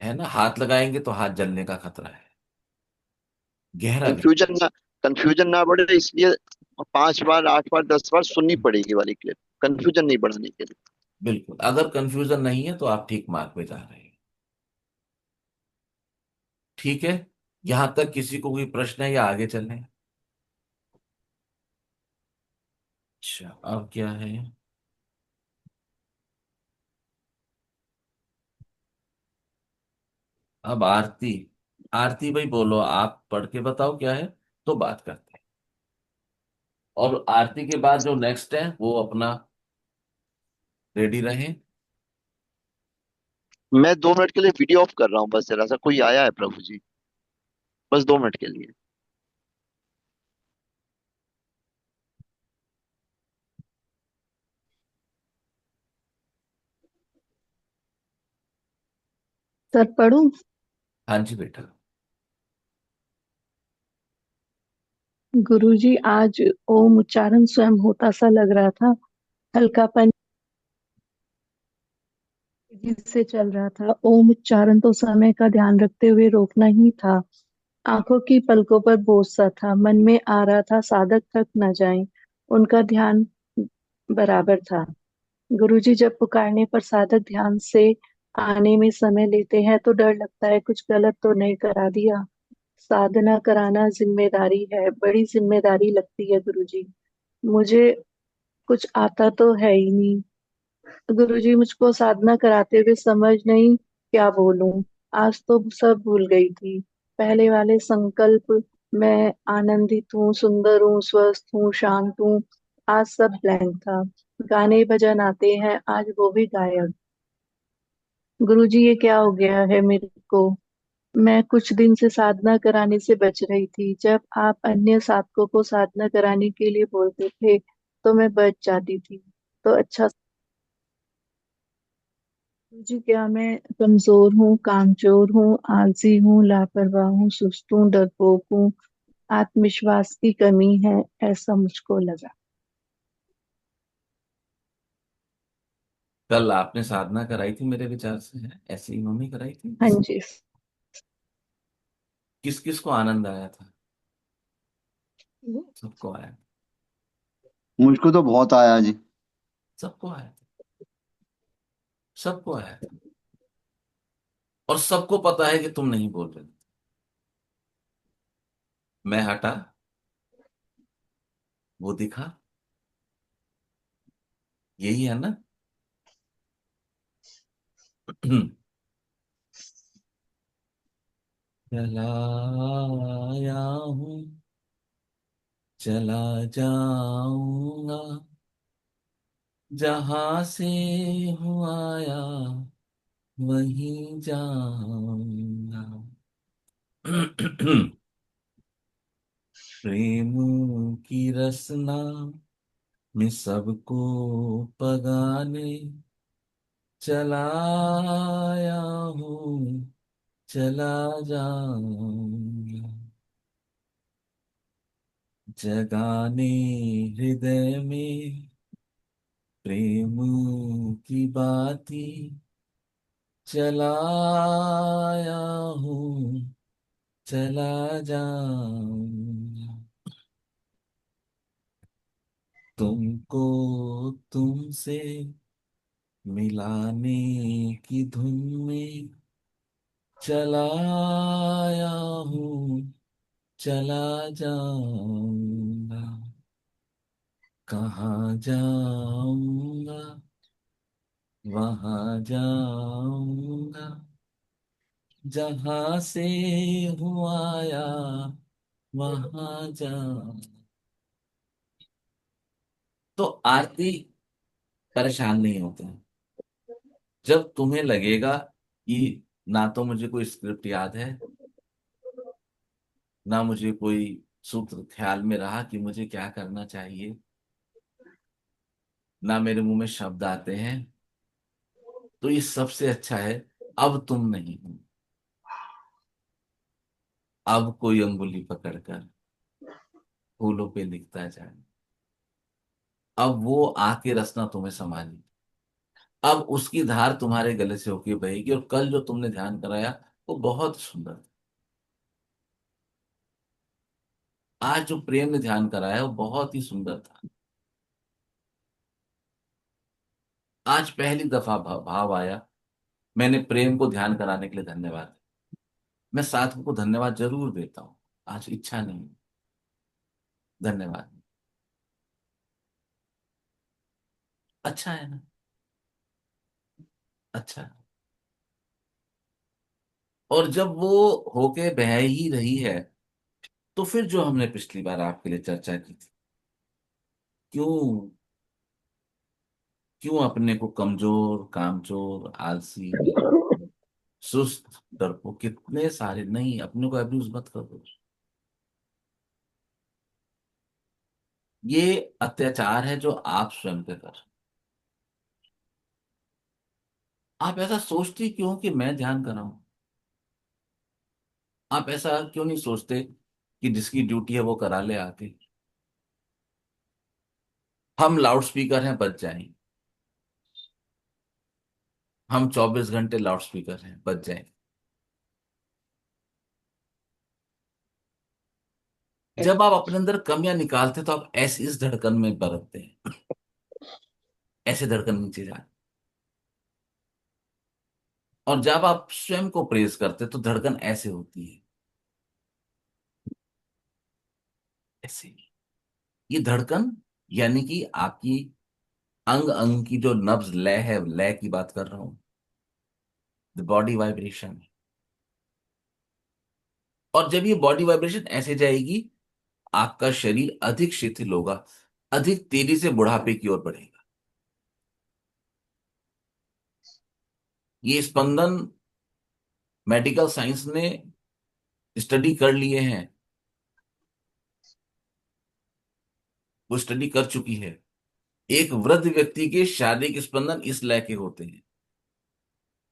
है ना। हाथ लगाएंगे तो हाथ जलने का खतरा है। गहरा विषय। कंफ्यूजन ना बढ़े इसलिए 5 बार, 8 बार, 10 बार सुननी पड़ेगी वाली क्लिप, कंफ्यूजन नहीं बढ़ाने के लिए। बिल्कुल, अगर कंफ्यूजन नहीं है तो आप ठीक मार्ग पे जा रहे हैं। ठीक है। यहां तक किसी को कोई प्रश्न है या आगे चलने? अच्छा, अब क्या है? अब आरती। आरती भाई बोलो, आप पढ़ के बताओ क्या है, तो बात करते हैं। और आरती के बाद जो नेक्स्ट है वो अपना रेडी रहे। मैं 2 मिनट के लिए वीडियो ऑफ कर रहा हूँ, बस जरा सा कोई आया है प्रभु जी, बस 2 मिनट के लिए। सर पढ़ूं? हाँ जी बेटा। गुरुजी, आज ओम उच्चारण स्वयं होता सा लग रहा था। हल्कापन तेजी से चल रहा था। ओम उच्चारण तो समय का ध्यान रखते हुए रोकना ही था। आंखों की पलकों पर बोझ सा था। मन में आ रहा था साधक थक न जाएं। उनका ध्यान बराबर था। गुरुजी, जब पुकारने पर साधक ध्यान से आने में समय लेते हैं तो डर लगता है कुछ गलत तो नहीं करा दिया। साधना कराना जिम्मेदारी है, बड़ी जिम्मेदारी लगती है गुरुजी। मुझे कुछ आता तो है ही नहीं। गुरुजी, मुझको साधना कराते हुए समझ नहीं क्या बोलूं। आज तो सब भूल गई थी। पहले वाले संकल्प, मैं आनंदित हूँ, सुंदर हूँ, स्वस्थ हूँ, शांत हूँ, आज सब ब्लैंक था। गाने भजन आते हैं, आज वो भी गायब। गुरुजी, ये क्या हो गया है मेरे को? मैं कुछ दिन से साधना कराने से बच रही थी। जब आप अन्य साधकों को साधना कराने के लिए बोलते थे तो मैं बच जाती थी। तो अच्छा। जी, क्या मैं कमजोर हूँ, कामचोर हूँ, आलसी हूँ, लापरवाह हूँ, सुस्त हूँ, डरपोक हूँ, आत्मविश्वास की कमी है, ऐसा मुझको लगा। कल आपने साधना कराई थी मेरे विचार से, है ऐसे ही उन्होंने कराई थी। हाँ जी। किस किस को आनंद आया था? सबको आया था। मुझको तो बहुत आया जी। सबको आया था। सबको आया था। और सबको पता है कि तुम नहीं बोल रहे थे। मैं हटा, वो दिखा। यही है ना। चलाया हूँ, चला जाऊंगा, जहां से हूँ आया वहीं जाऊंगा। प्रेम की रसना में सबको पगाने चलाया हूँ, चला जाऊंगा, जगाने हृदय में प्रेम की बाती चलाया हूँ, चला जाऊंगा। को तुमसे मिलाने की धुन में चलाया हूँ, चला जाऊंगा, कहाँ जाऊंगा, वहां जाऊंगा, जहां से हूँ आया वहां जा। तो आरती परेशान नहीं होते हैं। जब तुम्हें लगेगा कि ना तो मुझे कोई स्क्रिप्ट याद है, ना मुझे कोई सूत्र ख्याल में रहा कि मुझे क्या करना चाहिए, ना मेरे मुंह में शब्द आते हैं, तो ये सबसे अच्छा है। अब तुम नहीं हो, अब कोई अंगुली पकड़कर फूलों पे लिखता जाए, अब वो आके रसना तुम्हें संभाली, अब उसकी धार तुम्हारे गले से होके बहेगी। और कल जो तुमने ध्यान कराया वो बहुत सुंदर था। आज जो प्रेम ने ध्यान कराया वो बहुत ही सुंदर था। आज पहली दफा भाव आया। मैंने प्रेम को ध्यान कराने के लिए धन्यवाद। मैं साधक को धन्यवाद जरूर देता हूँ, आज इच्छा नहीं। धन्यवाद। अच्छा है ना? अच्छा है। और जब वो होके बह ही रही है, तो फिर जो हमने पिछली बार आपके लिए चर्चा की थी, क्यों क्यों अपने को कमजोर, कामचोर, आलसी, सुस्त, डरपोक, कितने सारे नहीं, अपने को अब्यूज मत करो। ये अत्याचार है जो आप स्वयं पे कर। आप ऐसा सोचती क्यों कि मैं ध्यान कराऊं? आप ऐसा क्यों नहीं सोचते कि जिसकी ड्यूटी है वो करा ले आके? हम लाउड स्पीकर हैं, बच जाएं। हम 24 घंटे लाउड स्पीकर हैं, बच जाएं। जब आप अपने अंदर कमियां निकालते तो आप ऐसी इस धड़कन में बरतते हैं, ऐसे धड़कन नीचे जाए। और जब आप स्वयं को प्रेज करते तो धड़कन ऐसे होती है, ऐसे। ये धड़कन यानी कि आपकी अंग अंग की जो नब्ज लय है, लय की बात कर रहा हूं, द बॉडी वाइब्रेशन। और जब ये बॉडी वाइब्रेशन ऐसे जाएगी, आपका शरीर अधिक शिथिल होगा, अधिक तेजी से बुढ़ापे की ओर बढ़ेगा। ये स्पंदन मेडिकल साइंस ने स्टडी कर लिए हैं, वो स्टडी कर चुकी है। एक वृद्ध व्यक्ति के शारीरिक स्पंदन इस लय के होते हैं,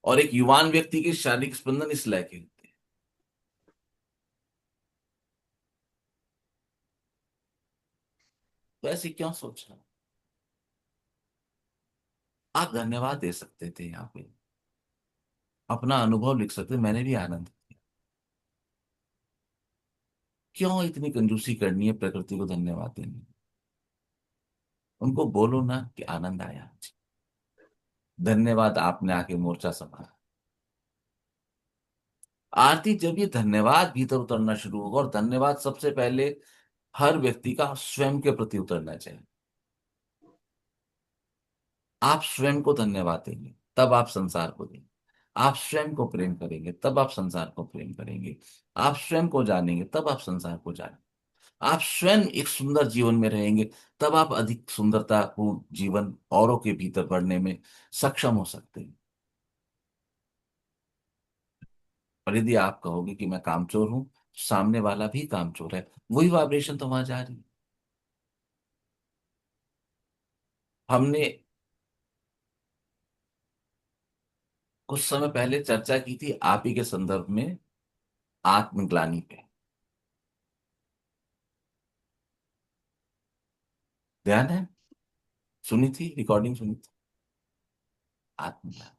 और एक युवान व्यक्ति के शारीरिक स्पंदन इस लय के होते हैं। तो ऐसे क्यों सोच रहा? आप धन्यवाद दे सकते थे यहाँ पे, अपना अनुभव लिख सकते, मैंने भी आनंद किया। क्यों इतनी कंजूसी करनी है प्रकृति को धन्यवाद देने में? उनको बोलो ना कि आनंद आया, धन्यवाद, आपने आके मोर्चा संभाला। आरती, जब ये धन्यवाद भीतर उतरना शुरू होगा, और धन्यवाद सबसे पहले हर व्यक्ति का स्वयं के प्रति उतरना चाहिए। आप स्वयं को धन्यवाद देंगे तब आप संसार को देंगे। आप स्वयं को प्रेम करेंगे तब आप संसार को प्रेम करेंगे। आप स्वयं को जानेंगे तब आप संसार को जानेंगे। आप स्वयं एक सुंदर जीवन में रहेंगे, तब आप अधिक सुंदरतापूर्ण जीवन औरों के भीतर बढ़ने में सक्षम हो सकते हैं। और यदि आप कहोगे कि मैं कामचोर हूं, सामने वाला भी कामचोर है, वही वाइब्रेशन तो वहां जा रही है। हमने कुछ समय पहले चर्चा की थी आप ही के संदर्भ में, आत्मग्लानि पे। ध्यान है? सुनी थी, रिकॉर्डिंग सुनी थी। आत्मग्लानि,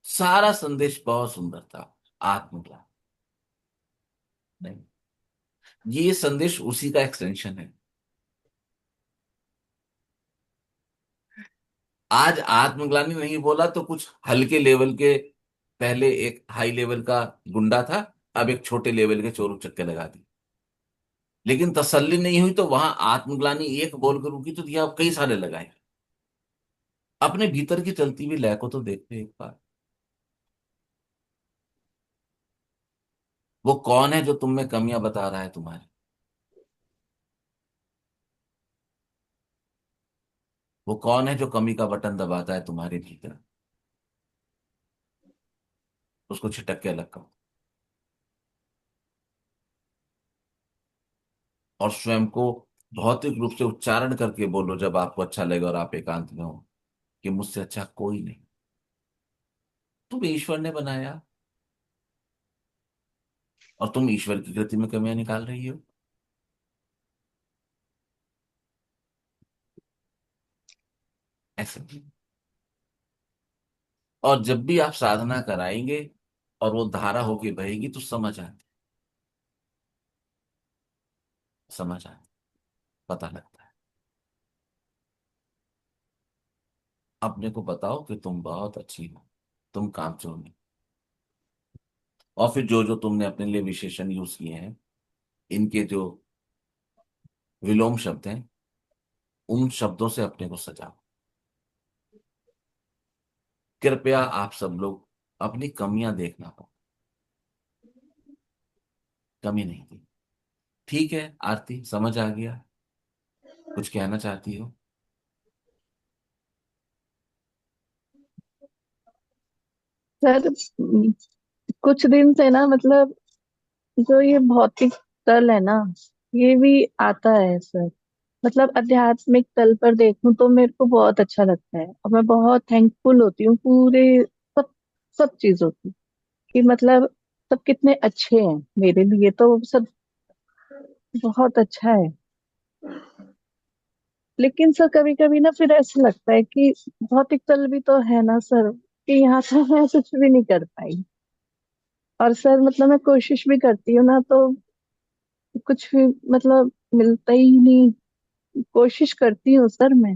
सारा संदेश बहुत सुंदर था। आत्मग्लानि नहीं, ये संदेश उसी का एक्सटेंशन है। आज आत्मग्लानि नहीं बोला तो कुछ हल्के लेवल के, पहले एक हाई लेवल का गुंडा था, अब एक छोटे लेवल के चोर उचक्के लगा दी। लेकिन तसल्ली नहीं हुई तो वहां आत्मग्लानि एक बोल कर रुकी, तो दिया कई सारे लगाए। अपने भीतर की चलती हुई लय को तो देखते एक बार। वो कौन है जो तुम में कमियां बता रहा है तुम्हारी? वो कौन है जो कमी का बटन दबाता है तुम्हारे भीतर? उसको छिटक के अलग करो, और स्वयं को भौतिक रूप से उच्चारण करके बोलो जब आपको अच्छा लगे और आप एकांत में हो, कि मुझसे अच्छा कोई नहीं। तुम ईश्वर ने बनाया, और तुम ईश्वर की कृति में कमियां निकाल रही हो। ऐसे। और जब भी आप साधना कराएंगे और वो धारा होके बहेगी तो समझ आए, पता लगता है। अपने को बताओ कि तुम बहुत अच्छी हो, तुम कामचोर नहीं। और फिर जो जो तुमने अपने लिए विशेषण यूज किए हैं, इनके जो विलोम शब्द हैं, उन शब्दों से अपने को सजाओ। कृपया आप सब लोग अपनी कमियां देखना हो, कमी नहीं थी। ठीक है आरती, समझ आ गया। कुछ कहना चाहती हो? सर, कुछ दिन से ना, मतलब जो ये भौतिक तल है ना, ये भी आता है सर। मतलब आध्यात्मिक तल पर देखूं तो मेरे को बहुत अच्छा लगता है, और मैं बहुत थैंकफुल होती हूँ पूरे सब सब चीजों की, कि मतलब सब कितने अच्छे हैं मेरे लिए, तो सब बहुत अच्छा है। लेकिन सर कभी कभी ना फिर ऐसा लगता है कि भौतिक तल भी तो है ना सर, कि यहाँ से मैं कुछ भी नहीं कर पाई। और सर मतलब मैं कोशिश भी करती हूँ ना, तो कुछ भी मतलब मिलता ही नहीं। कोशिश करती हूँ सर मैं,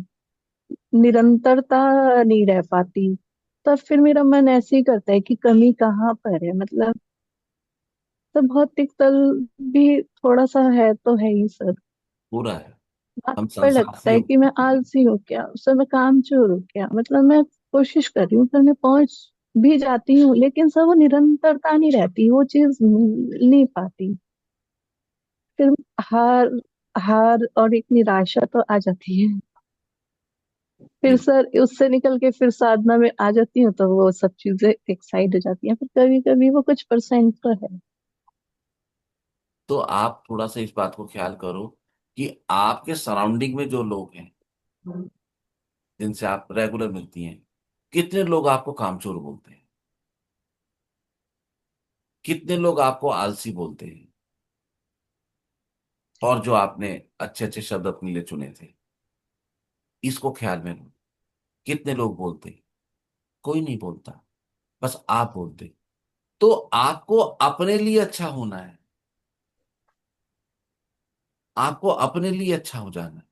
निरंतरता नहीं रह पाती। तब फिर मेरा मन ऐसे ही करता है कि कमी कहाँ पर है, मतलब तो भौतिक तल भी थोड़ा सा है तो है ही सर। पूरा है। बात हम पर संसार लगता से है कि मैं आलसी हूँ क्या, उस समय कामचोर हूँ क्या, मतलब मैं कोशिश कर रही हूँ पर मैं पहुंच भी जाती हूँ, लेकिन सब वो निरंतरता नहीं रहती, वो चीज मिल नहीं पाती। फिर हार हार और एक निराशा तो आ जाती है। फिर देखो, सर उससे निकल के फिर साधना में आ जाती हूँ, तो वो सब चीजें एक साइड हो जाती हैं, फिर कभी कभी वो कुछ परसेंट तो है। तो आप थोड़ा सा इस बात को ख्याल करो कि आपके सराउंडिंग में जो लोग हैं, जिनसे आप रेगुलर मिलती हैं, कितने लोग आपको कामचोर बोलते हैं, कितने लोग आपको आलसी बोलते हैं, और जो आपने अच्छे अच्छे शब्द अपने लिए चुने थे, इसको ख्याल में लो। कितने लोग बोलते हैं? कोई नहीं बोलता, बस आप बोलते। तो आपको अपने लिए अच्छा होना है, आपको अपने लिए अच्छा हो जाना है।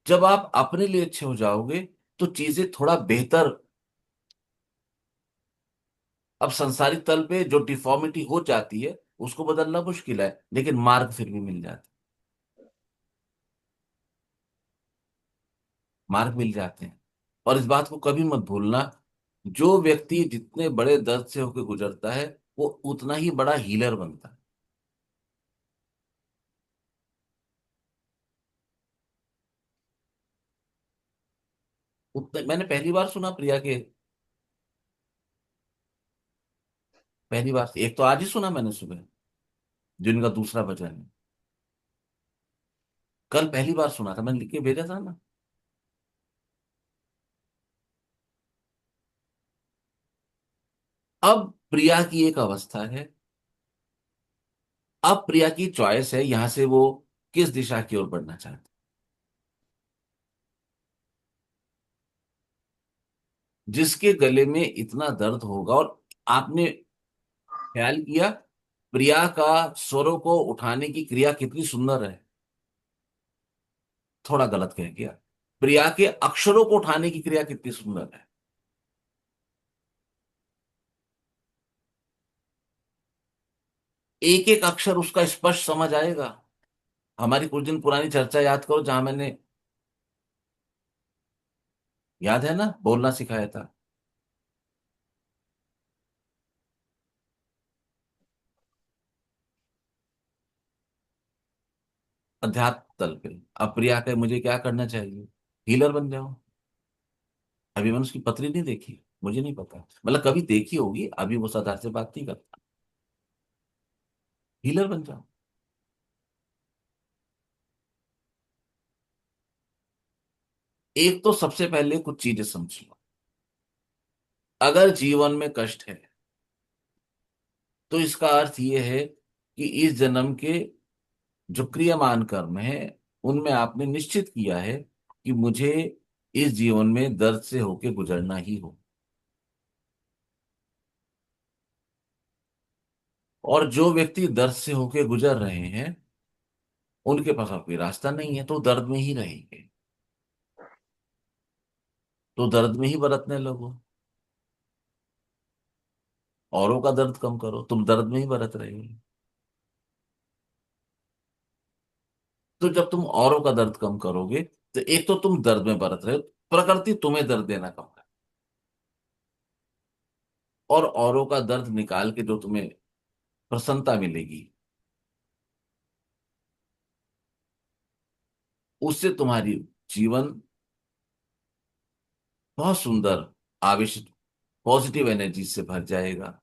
जब आप अपने लिए अच्छे हो जाओगे तो चीजें थोड़ा बेहतर। अब संसारिक तल पे जो डिफॉर्मिटी हो जाती है उसको बदलना मुश्किल है, लेकिन मार्ग फिर भी मिल जाते, मार्ग मिल जाते हैं। और इस बात को कभी मत भूलना, जो व्यक्ति जितने बड़े दर्द से होकर गुजरता है, वो उतना ही बड़ा हीलर बनता है। उतने मैंने पहली बार सुना प्रिया के, पहली बार, एक तो आज ही सुना मैंने सुबह, जिनका दूसरा भजन है। कल पहली बार सुना था, मैंने लिख के भेजा था ना। अब प्रिया की एक अवस्था है, अब प्रिया की चॉइस है यहां से वो किस दिशा की ओर बढ़ना चाहती है। जिसके गले में इतना दर्द होगा, और आपने ख्याल किया प्रिया का स्वरों को उठाने की क्रिया कितनी सुंदर है? थोड़ा गलत कह गया। प्रिया के अक्षरों को उठाने की क्रिया कितनी सुंदर है। एक एक अक्षर उसका स्पष्ट समझ आएगा। हमारी कुछ दिन पुरानी चर्चा याद करो, जहां मैंने, याद है ना, बोलना सिखाया था। अध्यात्म तल पे। अब प्रिया के मुझे क्या करना चाहिए? हीलर बन जाओ। अभी मैंने उसकी पत्री नहीं देखी, मुझे नहीं पता, मतलब कभी देखी होगी, अभी वो सदार से बात नहीं करता। हीलर बन जाओ। एक तो सबसे पहले कुछ चीजें समझो। अगर जीवन में कष्ट है तो इसका अर्थ यह है कि इस जन्म के जो क्रियमान कर्म है उनमें आपने निश्चित किया है कि मुझे इस जीवन में दर्द से होके गुजरना ही हो। और जो व्यक्ति दर्द से होके गुजर रहे हैं उनके पास अब कोई रास्ता नहीं है, तो दर्द में ही रहेंगे। तो दर्द में ही बरतने लगो। औरों का दर्द कम करो, तुम दर्द में ही बरत रहे हो। तो जब तुम औरों का दर्द कम करोगे तो एक तो तुम दर्द में बरत रहे हो, प्रकृति तुम्हें दर्द देना कम है। और औरों का दर्द निकाल के जो तुम्हें प्रसन्नता मिलेगी, उससे तुम्हारी जीवन बहुत सुंदर, आवेश, पॉजिटिव एनर्जी से भर जाएगा।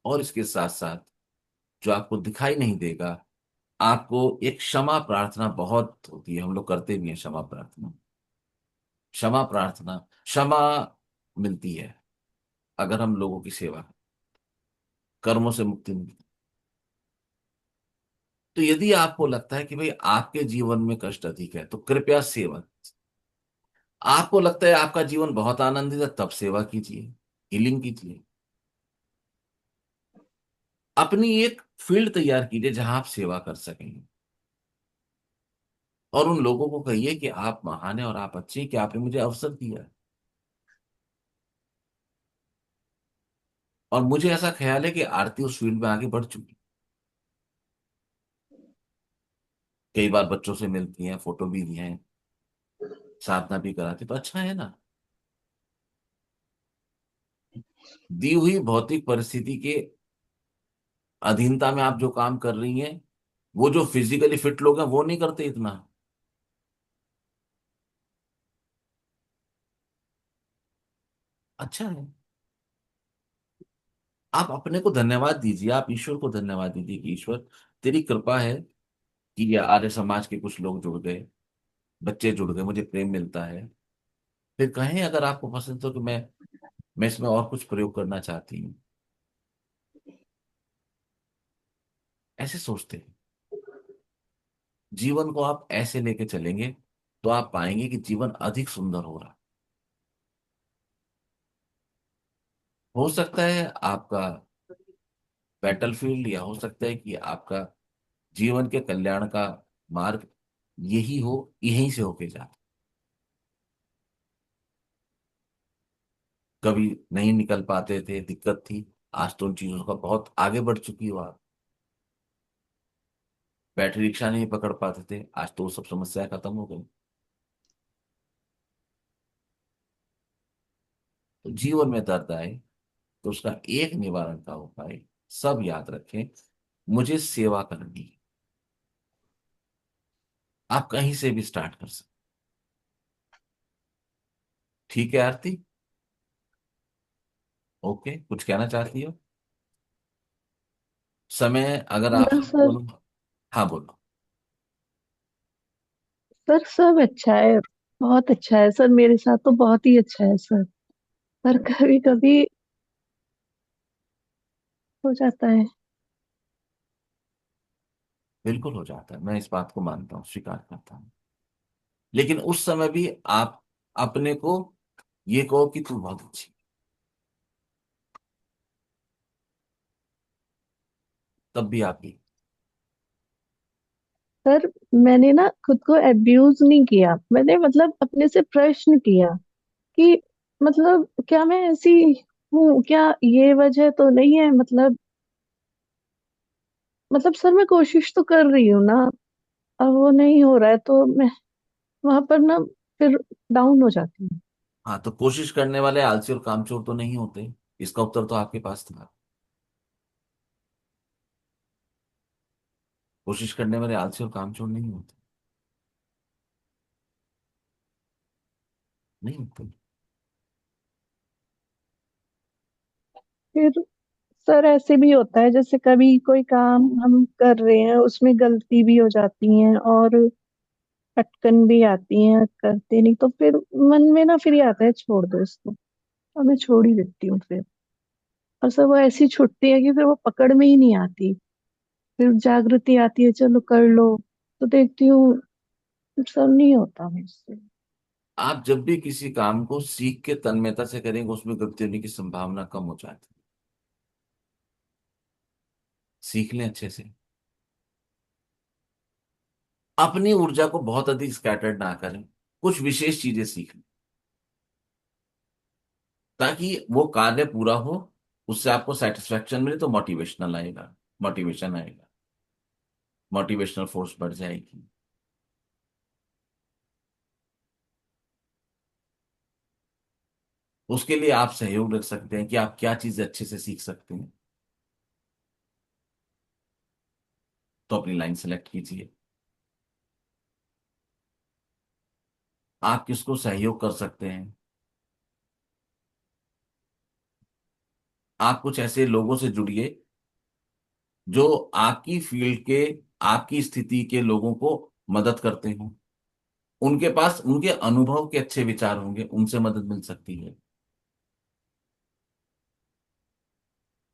और इसके साथ साथ जो आपको दिखाई नहीं देगा, आपको एक क्षमा प्रार्थना बहुत होती है, हम लोग करते भी हैं क्षमा प्रार्थना। क्षमा प्रार्थना, क्षमा मिलती है अगर हम लोगों की सेवा करें, कर्मों से मुक्ति मिलती है। तो यदि आपको लगता है कि भाई आपके जीवन में कष्ट अधिक है तो कृपया सेवा। आपको लगता है आपका जीवन बहुत आनंदित है, तब सेवा कीजिए, हीलिंग कीजिए। अपनी एक फील्ड तैयार कीजिए जहां आप सेवा कर सकेंगे। और उन लोगों को कहिए कि आप महान हैं और आप अच्छे हैं, कि आपने मुझे अवसर दिया है। और मुझे ऐसा ख्याल है कि आरती उस फील्ड में आगे बढ़ चुकी। कई बार बच्चों से मिलती हैं, फोटो भी दी हैं, साधना भी कराती, तो अच्छा है ना। दी हुई भौतिक परिस्थिति के अधीनता में आप जो काम कर रही हैं, वो जो फिजिकली फिट लोग हैं वो नहीं करते इतना। अच्छा है। आप अपने को धन्यवाद दीजिए, आप ईश्वर को धन्यवाद दीजिए कि ईश्वर, तेरी कृपा है कि ये आर्य समाज के कुछ लोग जुड़ गए, बच्चे जुड़ गए, मुझे प्रेम मिलता है। फिर कहें अगर आपको पसंद हो कि मैं इसमें और कुछ प्रयोग करना चाहती हूँ। ऐसे सोचते हैं। जीवन को आप ऐसे लेके चलेंगे तो आप पाएंगे कि जीवन अधिक सुंदर हो रहा। हो सकता है आपका बैटलफील्ड, या हो सकता है कि आपका जीवन के कल्याण का मार्ग यही हो, यहीं से होके जाए। कभी नहीं निकल पाते थे, दिक्कत थी, आज तो उन चीजों का बहुत आगे बढ़ चुकी हो आप। बैटरी रिक्शा नहीं पकड़ पाते थे, आज तो वो सब समस्या खत्म हो गई। तो जीवन में दर्द आए तो उसका एक निवारण का उपाय, सब याद रखें, मुझे सेवा करनी है। आप कहीं से भी स्टार्ट कर सकते। ठीक है आरती? ओके, कुछ कहना चाहती हो? समय अगर आप बस सर। दोनों, हाँ बोलो। सर सब अच्छा है, बहुत अच्छा है सर, मेरे साथ तो बहुत ही अच्छा है सर। पर कभी कभी हो जाता है। बिल्कुल हो जाता है, मैं इस बात को मानता हूँ, स्वीकार करता हूँ। लेकिन उस समय भी आप अपने को ये कहो कि तू बहुत अच्छी, तब भी आप भी। सर मैंने ना खुद को अब्यूज नहीं किया, मैंने मतलब अपने से प्रश्न किया कि मतलब क्या मैं ऐसी हूँ, क्या ये वजह तो नहीं है, मतलब सर मैं कोशिश तो कर रही हूँ ना, अब वो नहीं हो रहा है तो मैं वहां पर ना फिर डाउन हो जाती हूँ। हाँ, तो कोशिश करने वाले आलसी और कामचोर तो नहीं होते। इसका उत्तर तो आपके पास था। कोशिश करने वाले आलसी और कामचोर नहीं होते। नहीं होते। फिर सर ऐसे भी होता है, जैसे कभी कोई काम हम कर रहे हैं उसमें गलती भी हो जाती है और अटकन भी आती है, करते नहीं तो फिर मन में ना फिर ये आता है छोड़ दो इसको, और मैं छोड़ ही देती हूँ फिर। और सर वो ऐसी छुट्टी है कि फिर वो पकड़ में ही नहीं आती, फिर जागृति आती है चलो कर लो, तो देखती हूँ सर नहीं होता मुझसे। आप जब भी किसी काम को सीख के तन्मयता से करेंगे, उसमें गलती होने की संभावना कम हो जाती है। सीख लें अच्छे से। अपनी ऊर्जा को बहुत अधिक स्कैटर्ड ना करें। कुछ विशेष चीजें सीख लें, ताकि वो कार्य पूरा हो, उससे आपको सेटिस्फेक्शन मिले, तो मोटिवेशनल आएगा। मोटिवेशन आएगा। मोटिवेशनल फोर्स बढ़ जाएगी। उसके लिए आप सहयोग रख सकते हैं कि आप क्या चीजें अच्छे से सीख सकते हैं। तो अपनी लाइन सेलेक्ट कीजिए। आप किसको सहयोग कर सकते हैं। आप कुछ ऐसे लोगों से जुड़िए जो आपकी फील्ड के, आपकी स्थिति के लोगों को मदद करते हो। उनके पास उनके अनुभव के अच्छे विचार होंगे, उनसे मदद मिल सकती है।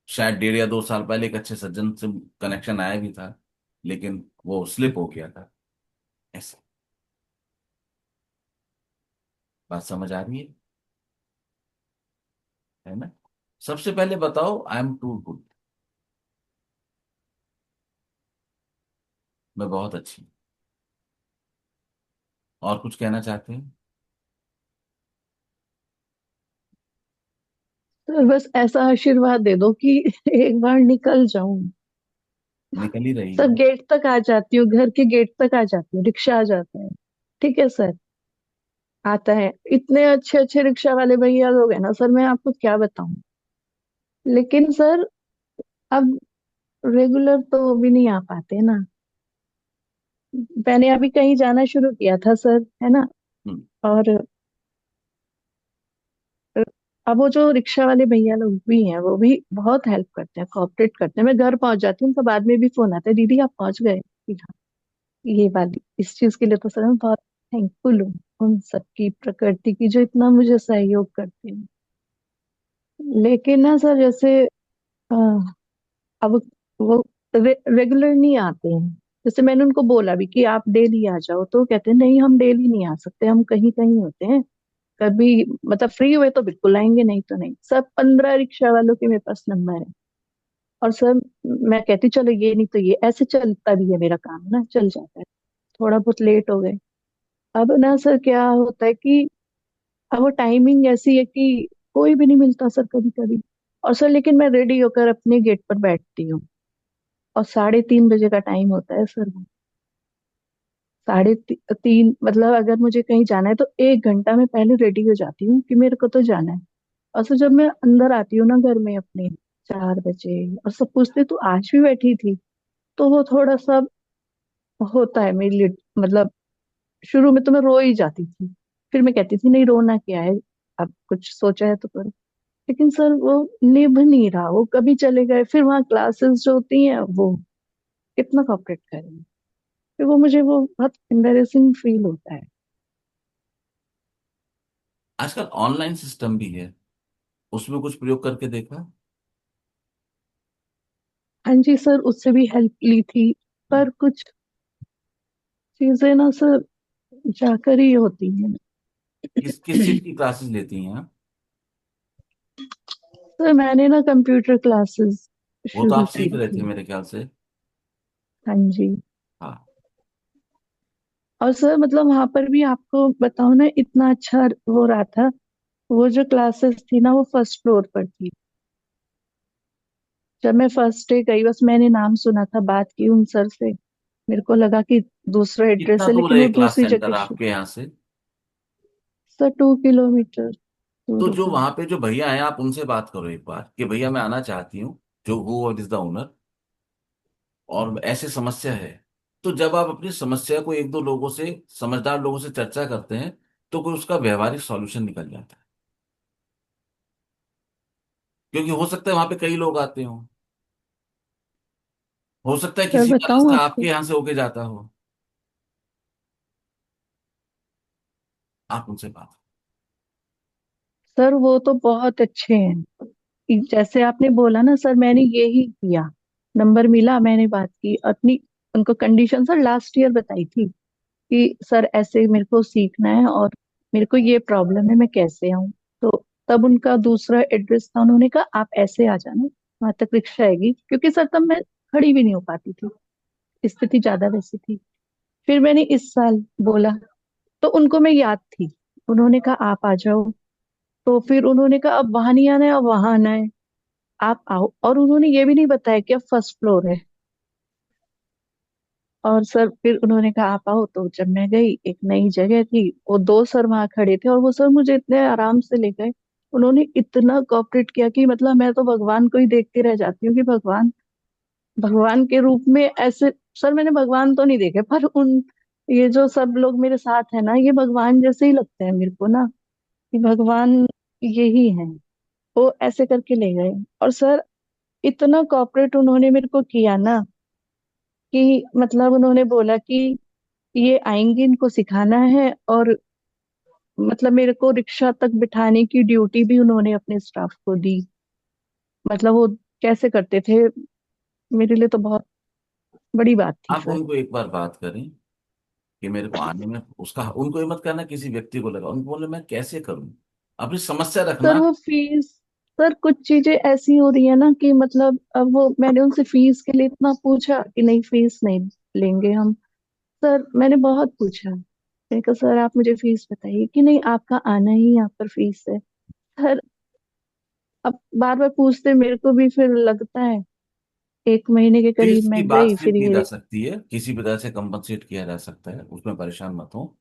शायद 1.5 या 2 साल पहले एक अच्छे सज्जन से कनेक्शन आया भी था, लेकिन वो स्लिप हो गया था। ऐसे। बात समझ आ रही है ना? सबसे पहले बताओ, आई एम टू गुड। मैं बहुत अच्छी हूं। और कुछ कहना चाहते हैं? सर बस ऐसा आशीर्वाद दे दो कि एक बार निकल जाऊं। निकल ही रही सब है। गेट तक आ जाती हूँ, घर के गेट तक आ जाती हूँ, रिक्शा आ जाता है। ठीक है सर, आता है, इतने अच्छे अच्छे रिक्शा वाले भैया लोग हैं ना सर, मैं आपको क्या बताऊं। लेकिन सर अब रेगुलर तो भी नहीं आ पाते ना। मैंने अभी कहीं जाना शुरू किया था सर, है ना। हम्म। और अब वो जो रिक्शा वाले भैया लोग भी हैं वो भी बहुत हेल्प करते हैं, कोऑपरेट करते हैं। मैं घर पहुंच जाती हूँ, उनका बाद में भी फोन आता है, दीदी आप पहुंच गए कि हाँ। ये वाली इस चीज के लिए तो सर मैं बहुत थैंकफुल हूँ उन सबकी, प्रकृति की, जो इतना मुझे सहयोग करती है। लेकिन ना सर जैसे अ, अब वो रेगुलर नहीं आते हैं। जैसे मैंने उनको बोला भी कि आप डेली आ जाओ, तो कहते हैं नहीं हम डेली नहीं आ सकते, हम कहीं कहीं होते हैं, कभी मतलब फ्री हुए तो बिल्कुल आएंगे, नहीं तो नहीं। सब 15 रिक्शा वालों के मेरे पास नंबर है। और सर मैं कहती चलो ये नहीं तो ये, ऐसे चलता भी है मेरा काम ना, चल जाता है। थोड़ा बहुत लेट हो गए, अब ना सर क्या होता है कि अब वो टाइमिंग ऐसी है कि कोई भी नहीं मिलता सर कभी कभी। और सर लेकिन मैं रेडी होकर अपने गेट पर बैठती हूँ, और 3:30 बजे का टाइम होता है सर वो। 3:30 मतलब अगर मुझे कहीं जाना है तो 1 घंटा मैं पहले रेडी हो जाती हूँ कि मेरे को तो जाना है। और फिर जब मैं अंदर आती हूँ ना घर में अपने, 4 बजे, और सब पूछते तू आज भी बैठी थी, तो वो थोड़ा सा होता है मेरे लिए, मतलब शुरू में तो मैं रो ही जाती थी, फिर मैं कहती थी नहीं रोना क्या है, अब कुछ सोचा है तो करो। लेकिन सर वो निभ नहीं रहा, वो कभी चले गए, फिर वहाँ क्लासेस जो होती हैं वो कितना कॉपरेट करेंगे, फिर वो मुझे वो बहुत एम्बेरेसिंग फील होता है। आजकल ऑनलाइन सिस्टम भी है, उसमें कुछ प्रयोग करके देखा? हाँ जी सर, उससे भी हेल्प ली थी, पर कुछ चीजें ना सर जाकर ही होती हैं। किस किस चीज की क्लासेस लेती हैं आप? सर मैंने ना कंप्यूटर क्लासेस वो तो शुरू आप की सीख रहे थे थी। मेरे ख्याल से। हाँ जी। हाँ। और सर मतलब वहां पर भी आपको बताओ ना, इतना अच्छा हो रहा था। वो जो क्लासेस थी ना, वो फर्स्ट फ्लोर पर थी। जब मैं फर्स्ट डे गई, बस मैंने नाम सुना था, बात की उन सर से, मेरे को लगा कि दूसरा एड्रेस कितना है, दूर लेकिन है वो ये क्लास दूसरी सेंटर जगह शिफ्ट। आपके यहाँ से? सर 2 किलोमीटर दूर तो जो होगा। वहां पे जो भैया हैं, आप उनसे बात करो एक बार कि भैया मैं आना चाहती हूँ, जो हु इज द ओनर, और ऐसे समस्या है। तो जब आप अपनी समस्या को एक दो लोगों से, समझदार लोगों से चर्चा करते हैं, तो कोई उसका व्यवहारिक सॉल्यूशन निकल जाता है। क्योंकि हो सकता है वहां पे कई लोग आते हो, हो सकता है सर किसी का बताऊं रास्ता आपके आपको, यहाँ से होके जाता हो। आप उनसे बात। सर वो तो बहुत अच्छे हैं। जैसे आपने बोला ना सर, मैंने यही किया। नंबर मिला, मैंने बात की अपनी, उनको कंडीशन सर लास्ट ईयर बताई थी कि सर ऐसे मेरे को सीखना है और मेरे को ये प्रॉब्लम है, मैं कैसे आऊं। तो तब उनका दूसरा एड्रेस था, उन्होंने कहा आप ऐसे आ जाना, वहां तक रिक्शा आएगी, क्योंकि सर तब मैं खड़ी भी नहीं हो पाती थी, स्थिति ज्यादा वैसी थी। फिर मैंने इस साल बोला, तो उनको मैं याद थी, उन्होंने कहा आप आ जाओ। तो फिर उन्होंने कहा अब वहां नहीं आना है, अब वहां आना है, आप आओ। और उन्होंने ये भी नहीं बताया कि अब फर्स्ट फ्लोर है। और सर फिर उन्होंने कहा आप आओ। तो जब मैं गई, एक नई जगह थी, वो दो सर वहां खड़े थे, और वो सर मुझे इतने आराम से ले गए। उन्होंने इतना कोऑपरेट किया कि मतलब मैं तो भगवान को ही देखती रह जाती हूँ कि भगवान, भगवान के रूप में ऐसे। सर मैंने भगवान तो नहीं देखे, पर उन, ये जो सब लोग मेरे साथ है ना, ये भगवान जैसे ही लगते हैं मेरे को ना, कि भगवान यही है। वो ऐसे करके ले गए। और सर इतना कोऑपरेट उन्होंने मेरे को किया ना, कि मतलब उन्होंने बोला कि ये आएंगे, इनको सिखाना है। और मतलब मेरे को रिक्शा तक बिठाने की ड्यूटी भी उन्होंने अपने स्टाफ को दी। मतलब वो कैसे करते थे, मेरे लिए तो बहुत बड़ी बात थी आप सर। उनको एक बार बात करें कि मेरे को आने में उसका, उनको ये मत करना किसी व्यक्ति को लगा, उनको बोले मैं कैसे करूं, अपनी समस्या सर रखना। वो फीस, सर कुछ चीजें ऐसी हो रही है ना कि मतलब अब वो, मैंने उनसे फीस के लिए इतना पूछा कि नहीं फीस नहीं लेंगे हम। सर मैंने बहुत पूछा, मैंने कहा सर आप मुझे फीस बताइए, कि नहीं आपका आना ही यहाँ पर फीस है। सर अब बार बार पूछते, मेरे को भी फिर लगता है। 1 महीने के करीब फीस की मैं बात गई, फिर फिर की जा ये। सकती है, किसी भी तरह से कंपनसेट किया जा सकता है, उसमें परेशान मत हो।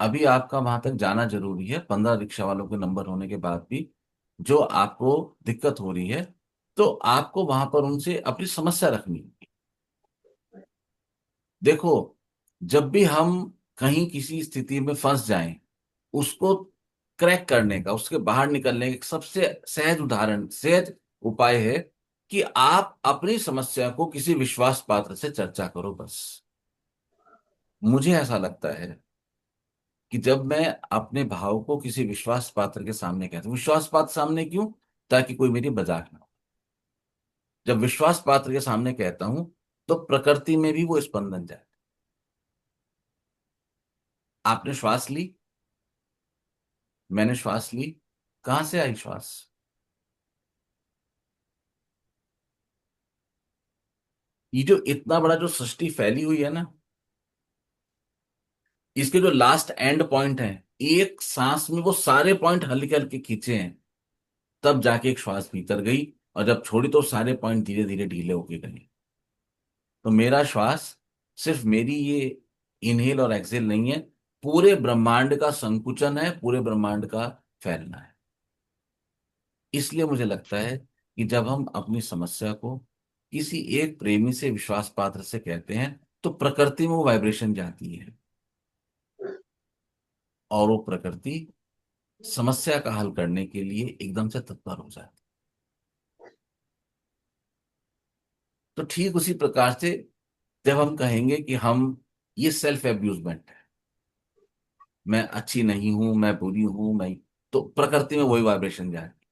अभी आपका वहां तक जाना जरूरी है, 15 रिक्शा वालों के नंबर होने के बाद भी जो आपको दिक्कत हो रही है, तो आपको वहां पर उनसे अपनी समस्या रखनी है। देखो, जब भी हम कहीं किसी स्थिति में फंस जाएं, उसको क्रैक करने का, उसके बाहर निकलने का सबसे सहज उदाहरण, सहज उपाय है कि आप अपनी समस्या को किसी विश्वास पात्र से चर्चा करो, बस। मुझे ऐसा लगता है कि जब मैं अपने भाव को किसी विश्वास पात्र के सामने कहता हूँ, विश्वास पात्र सामने क्यों? ताकि कोई मेरी मजाक ना हो। जब विश्वास पात्र के सामने कहता हूं, तो प्रकृति में भी वो स्पंदन जाए। आपने श्वास ली, मैंने श्वास ली, कहां से आई श्वास? ये जो इतना बड़ा जो सृष्टि फैली हुई है ना, इसके जो लास्ट एंड पॉइंट है, एक सांस में वो सारे पॉइंट हल्के हल्के खींचे हैं, तब जाके एक श्वास भीतर गई, और जब छोड़ी तो सारे पॉइंट धीरे धीरे ढीले होके गए। तो मेरा श्वास सिर्फ मेरी ये इनहेल और एक्सेल नहीं है, पूरे ब्रह्मांड का संकुचन है, पूरे ब्रह्मांड का फैलना है। इसलिए मुझे लगता है कि जब हम अपनी समस्या को किसी एक प्रेमी से, विश्वास पात्र से कहते हैं, तो प्रकृति में वो वाइब्रेशन जाती है, और वो प्रकृति समस्या का हल करने के लिए एकदम से तत्पर हो जाती है। तो ठीक उसी प्रकार से जब हम कहेंगे कि हम, ये सेल्फ एब्यूजमेंट है, मैं अच्छी नहीं हूं, मैं बुरी हूं, मैं, तो प्रकृति में वही वाइब्रेशन जाएगी।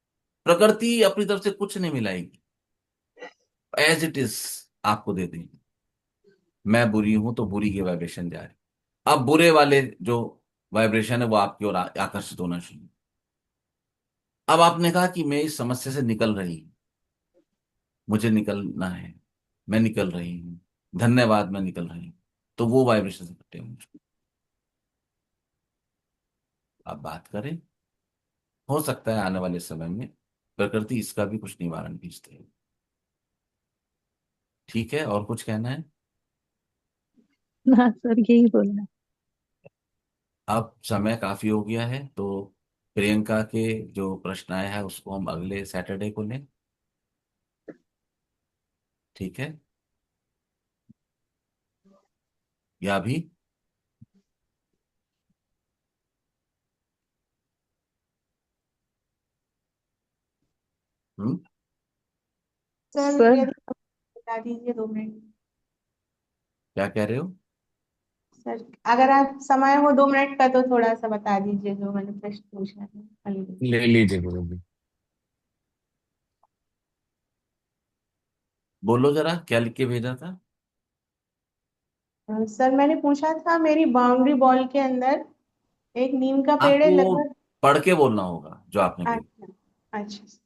प्रकृति अपनी तरफ से कुछ नहीं मिलाएगी, एज इट इज आपको दे देगी। मैं बुरी हूं तो बुरी की वाइब्रेशन जा रही, अब बुरे वाले जो वाइब्रेशन है वो आपकी ओर आकर्षित होना शुरू। अब आपने कहा कि मैं इस समस्या से निकल रही हूं, मुझे निकलना है, मैं निकल रही हूँ, धन्यवाद मैं निकल रही हूँ, तो वो वाइब्रेशन से हटे होंगे। आप बात करें। हो सकता है आने वाले समय में प्रकृति इसका भी कुछ निवारण भेज दे। ठीक है, और कुछ कहना है? ना सर, यही बोलना। अब समय काफी हो गया है, तो प्रियंका के जो प्रश्न आया है उसको हम अगले सैटरडे को लें। ठीक है, या भी? हम्म। सर सर यदि आप बता दीजिए 2 मिनट। क्या कह रहे हो? सर अगर आप समय हो 2 मिनट का तो थोड़ा सा बता दीजिए जो मैंने प्रश्न पूछा है अगले। ले लीजिए गुरु जी। बोलो जरा, क्या लिख के भेजा था? सर मैंने पूछा था मेरी बाउंड्री बॉल के अंदर एक नीम का पेड़ है आपको लगभग। पढ़ के बोलना होगा जो आपने भेजा। अच्छा। अच्छा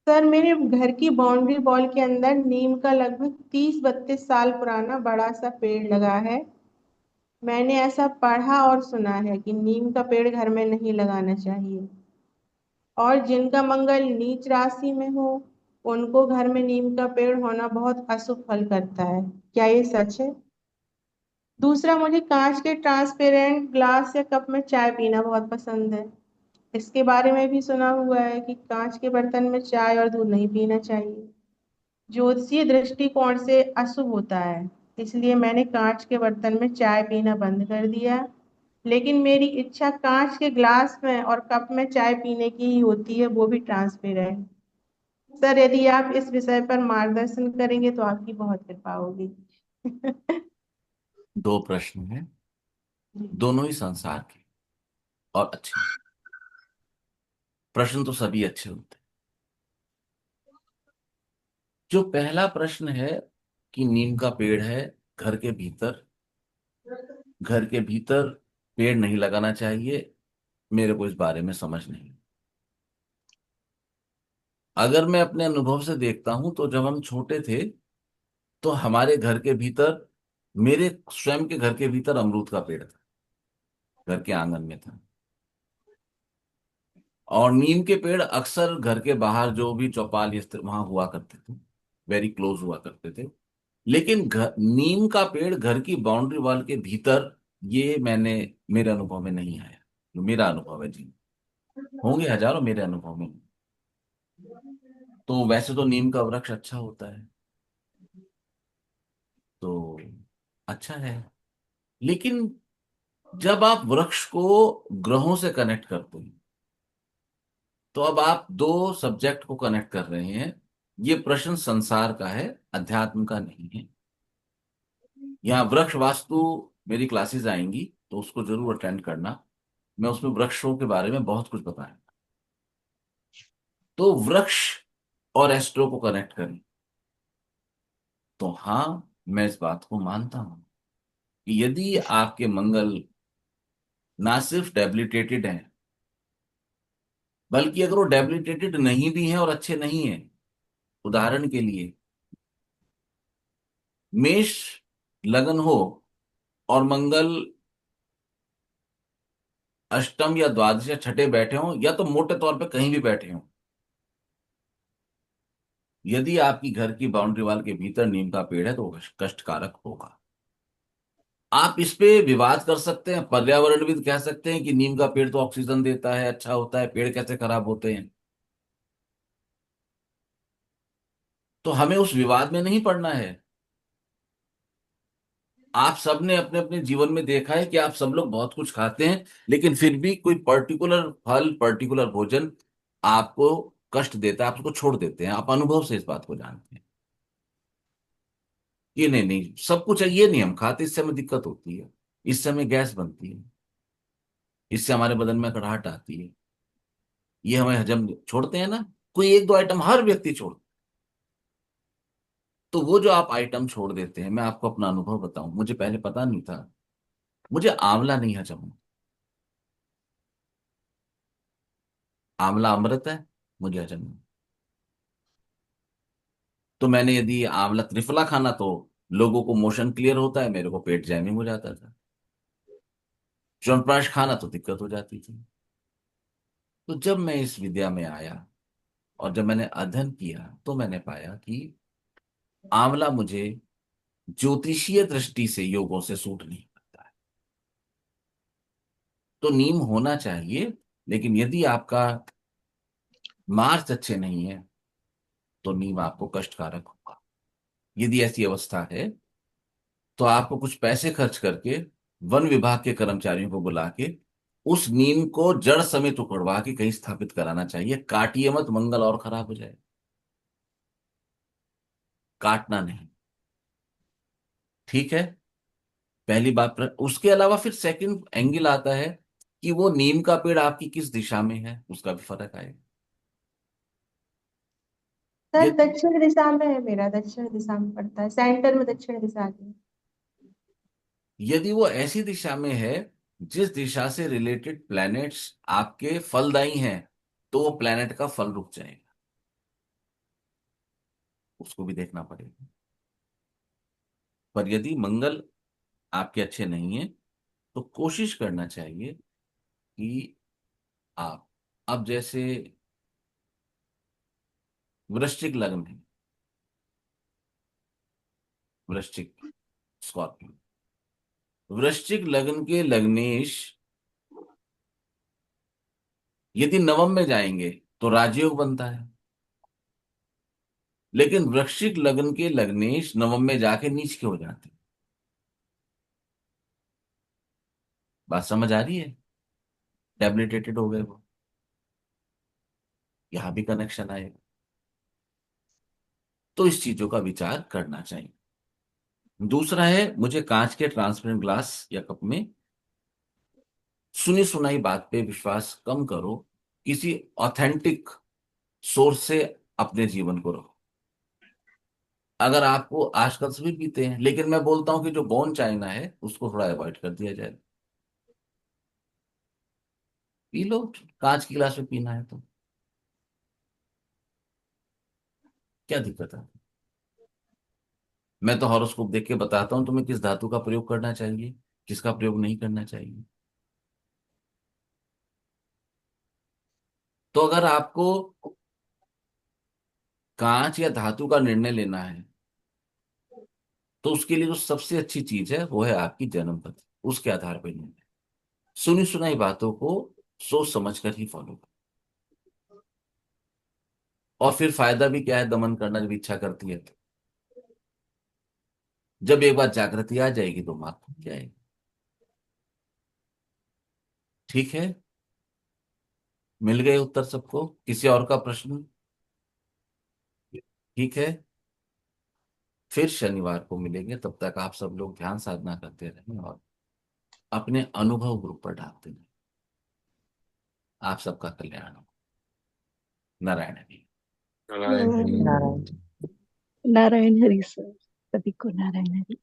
सर, मेरे घर की बाउंड्री वॉल के अंदर नीम का लगभग 30-32 साल पुराना बड़ा सा पेड़ लगा है। मैंने ऐसा पढ़ा और सुना है कि नीम का पेड़ घर में नहीं लगाना चाहिए, और जिनका मंगल नीच राशि में हो उनको घर में नीम का पेड़ होना बहुत अशुभ फल करता है। क्या ये सच है? दूसरा, मुझे कांच के ट्रांसपेरेंट ग्लास या कप में चाय पीना बहुत पसंद है। इसके बारे में भी सुना हुआ है कि कांच के बर्तन में चाय और दूध नहीं पीना चाहिए, ज्योतिषीय दृष्टिकोण से अशुभ होता है। इसलिए मैंने कांच के बर्तन में चाय पीना बंद कर दिया। लेकिन मेरी इच्छा कांच के ग्लास में और कप में चाय पीने की ही होती है, वो भी ट्रांसपेरेंट। सर यदि आप इस विषय पर मार्गदर्शन करेंगे तो आपकी बहुत कृपा होगी। दो प्रश्न हैं, दोनों ही संसार के और अच्छे। प्रश्न तो सभी अच्छे होते हैं। जो पहला प्रश्न है कि नीम का पेड़ है घर के भीतर, घर के भीतर पेड़ नहीं लगाना चाहिए, मेरे को इस बारे में समझ नहीं। अगर मैं अपने अनुभव से देखता हूं तो जब हम छोटे थे तो हमारे घर के भीतर, मेरे स्वयं के घर के भीतर अमरूद का पेड़ था, घर के आंगन में था। और नीम के पेड़ अक्सर घर के बाहर जो भी चौपाल ये वहां हुआ करते थे, वेरी क्लोज हुआ करते थे। लेकिन नीम का पेड़ घर की बाउंड्री वॉल के भीतर, ये मैंने, मेरे अनुभव में नहीं आया। जो मेरा अनुभव है जी, होंगे हजारों मेरे अनुभव में। तो वैसे तो नीम का वृक्ष अच्छा होता है, तो अच्छा है। लेकिन जब आप वृक्ष को ग्रहों से कनेक्ट करते हैं तो अब आप दो सब्जेक्ट को कनेक्ट कर रहे हैं। ये प्रश्न संसार का है, अध्यात्म का नहीं है। यहाँ वृक्ष वास्तु मेरी क्लासेस आएंगी तो उसको जरूर अटेंड करना। मैं उसमें वृक्षों के बारे में बहुत कुछ बताया। तो वृक्ष और एस्ट्रो को कनेक्ट करें तो हाँ, मैं इस बात को मानता हूं कि यदि आपके मंगल ना सिर्फ डेबिलिटेटेड हैं, बल्कि अगर वो डेबिलिटेटेड नहीं भी हैं और अच्छे नहीं हैं, उदाहरण के लिए मेष लगन हो और मंगल अष्टम या द्वादश या छठे बैठे हों, या तो मोटे तौर पे कहीं भी बैठे हों, यदि आपकी घर की बाउंड्री वॉल के भीतर नीम का पेड़ है तो वो कष्टकारक होगा। आप इस पे विवाद कर सकते हैं, पर्यावरणविद कह सकते हैं कि नीम का पेड़ तो ऑक्सीजन देता है, अच्छा होता है, पेड़ कैसे खराब होते हैं। तो हमें उस विवाद में नहीं पड़ना है। आप सबने अपने अपने जीवन में देखा है कि आप सब लोग बहुत कुछ खाते हैं, लेकिन फिर भी कोई पर्टिकुलर फल, पर्टिकुलर भोजन आपको कष्ट देता है, आप उसको छोड़ देते हैं। आप अनुभव से इस बात को जानते हैं। ये नहीं नहीं, सब कुछ है ये नहीं हम खाते, इससे हमें दिक्कत होती है, इससे हमें गैस बनती है, इससे हमारे बदन में कड़ाहट आती है, ये हमें हजम छोड़ते हैं ना। कोई एक दो आइटम हर व्यक्ति छोड़, तो वो जो आप आइटम छोड़ देते हैं, मैं आपको अपना अनुभव बताऊं, मुझे पहले पता नहीं था। मुझे आंवला नहीं हजम होता। आंवला अमृत है, मुझे हजम नहीं। तो मैंने यदि आंवला त्रिफला खाना तो लोगों को मोशन क्लियर होता है, मेरे को पेट जैमिंग हो जाता था। च्यवनप्राश खाना तो दिक्कत हो जाती थी। तो जब मैं इस विद्या में आया और जब मैंने अध्ययन किया तो मैंने पाया कि आंवला मुझे ज्योतिषीय दृष्टि से योगों से सूट नहीं करता है। तो नीम होना चाहिए, लेकिन यदि आपका मार्च अच्छे नहीं है तो नीम आपको कष्टकारक होगा। यदि ऐसी अवस्था है तो आपको कुछ पैसे खर्च करके वन विभाग के कर्मचारियों को बुला के उस नीम को जड़ समेत उखड़वा के कहीं स्थापित कराना चाहिए। काटिए मत, मंगल और खराब हो जाए। काटना नहीं, ठीक है। पहली बात उसके अलावा फिर सेकंड एंगल आता है कि वो नीम का पेड़ आपकी किस दिशा में है, उसका भी फर्क आएगा। सर यदि दक्षिण दिशा में है, मेरा दक्षिण दिशा में पड़ता है, सेंटर में दक्षिण दिशा आती है। यदि वो ऐसी दिशा में है जिस दिशा से रिलेटेड प्लैनेट्स आपके फलदायी हैं, तो वो प्लैनेट का फल रुक जाएगा, उसको भी देखना पड़ेगा। पर यदि मंगल आपके अच्छे नहीं है तो कोशिश करना चाहिए कि आप, अब जैसे वृश्चिक लग्न है, वृश्चिक, स्कॉर्पियो, वृश्चिक लग्न के लग्नेश यदि नवम में जाएंगे तो राजयोग बनता है। लेकिन वृश्चिक लग्न के लग्नेश नवम में जाके नीच के हो जाते हैं। बात समझ आ रही है? डेबिलिटेटेड हो गए वो, यहां भी कनेक्शन आएगा। तो इस चीजों का विचार करना चाहिए। दूसरा है, मुझे कांच के ट्रांसपेरेंट ग्लास या कप में सुनी सुनाई बात पे विश्वास कम करो, किसी ऑथेंटिक सोर्स से अपने जीवन को रखो। अगर आपको, आजकल सभी पीते हैं, लेकिन मैं बोलता हूं कि जो बोन चाइना है उसको थोड़ा अवॉइड कर दिया जाए। पी लो, कांच की गिलास में पीना है तो क्या दिक्कत है। मैं तो हॉरोस्कोप देख के बताता हूं तुम्हें किस धातु का प्रयोग करना चाहिए, किसका प्रयोग नहीं करना चाहिए। तो अगर आपको कांच या धातु का निर्णय लेना है तो उसके लिए जो सबसे अच्छी चीज है वो है आपकी जन्म तिथि। उसके आधार पर निर्णय, सुनी सुनाई बातों को सोच समझ कर ही फॉलो करो। और फिर फायदा भी क्या है दमन करना जब इच्छा करती है तो? जब एक बार जागृति आ जाएगी तो मार्ग खुल जाएगी। ठीक है, मिल गए उत्तर सबको? किसी और का प्रश्न? ठीक है, फिर शनिवार को मिलेंगे। तब तक आप सब लोग ध्यान साधना करते रहें और अपने अनुभव ग्रुप पर डालते रहें। आप सबका कल्याण हो। नारायण हरि। नारायण। नारायण हरि सर, सभी को नारायण हरि।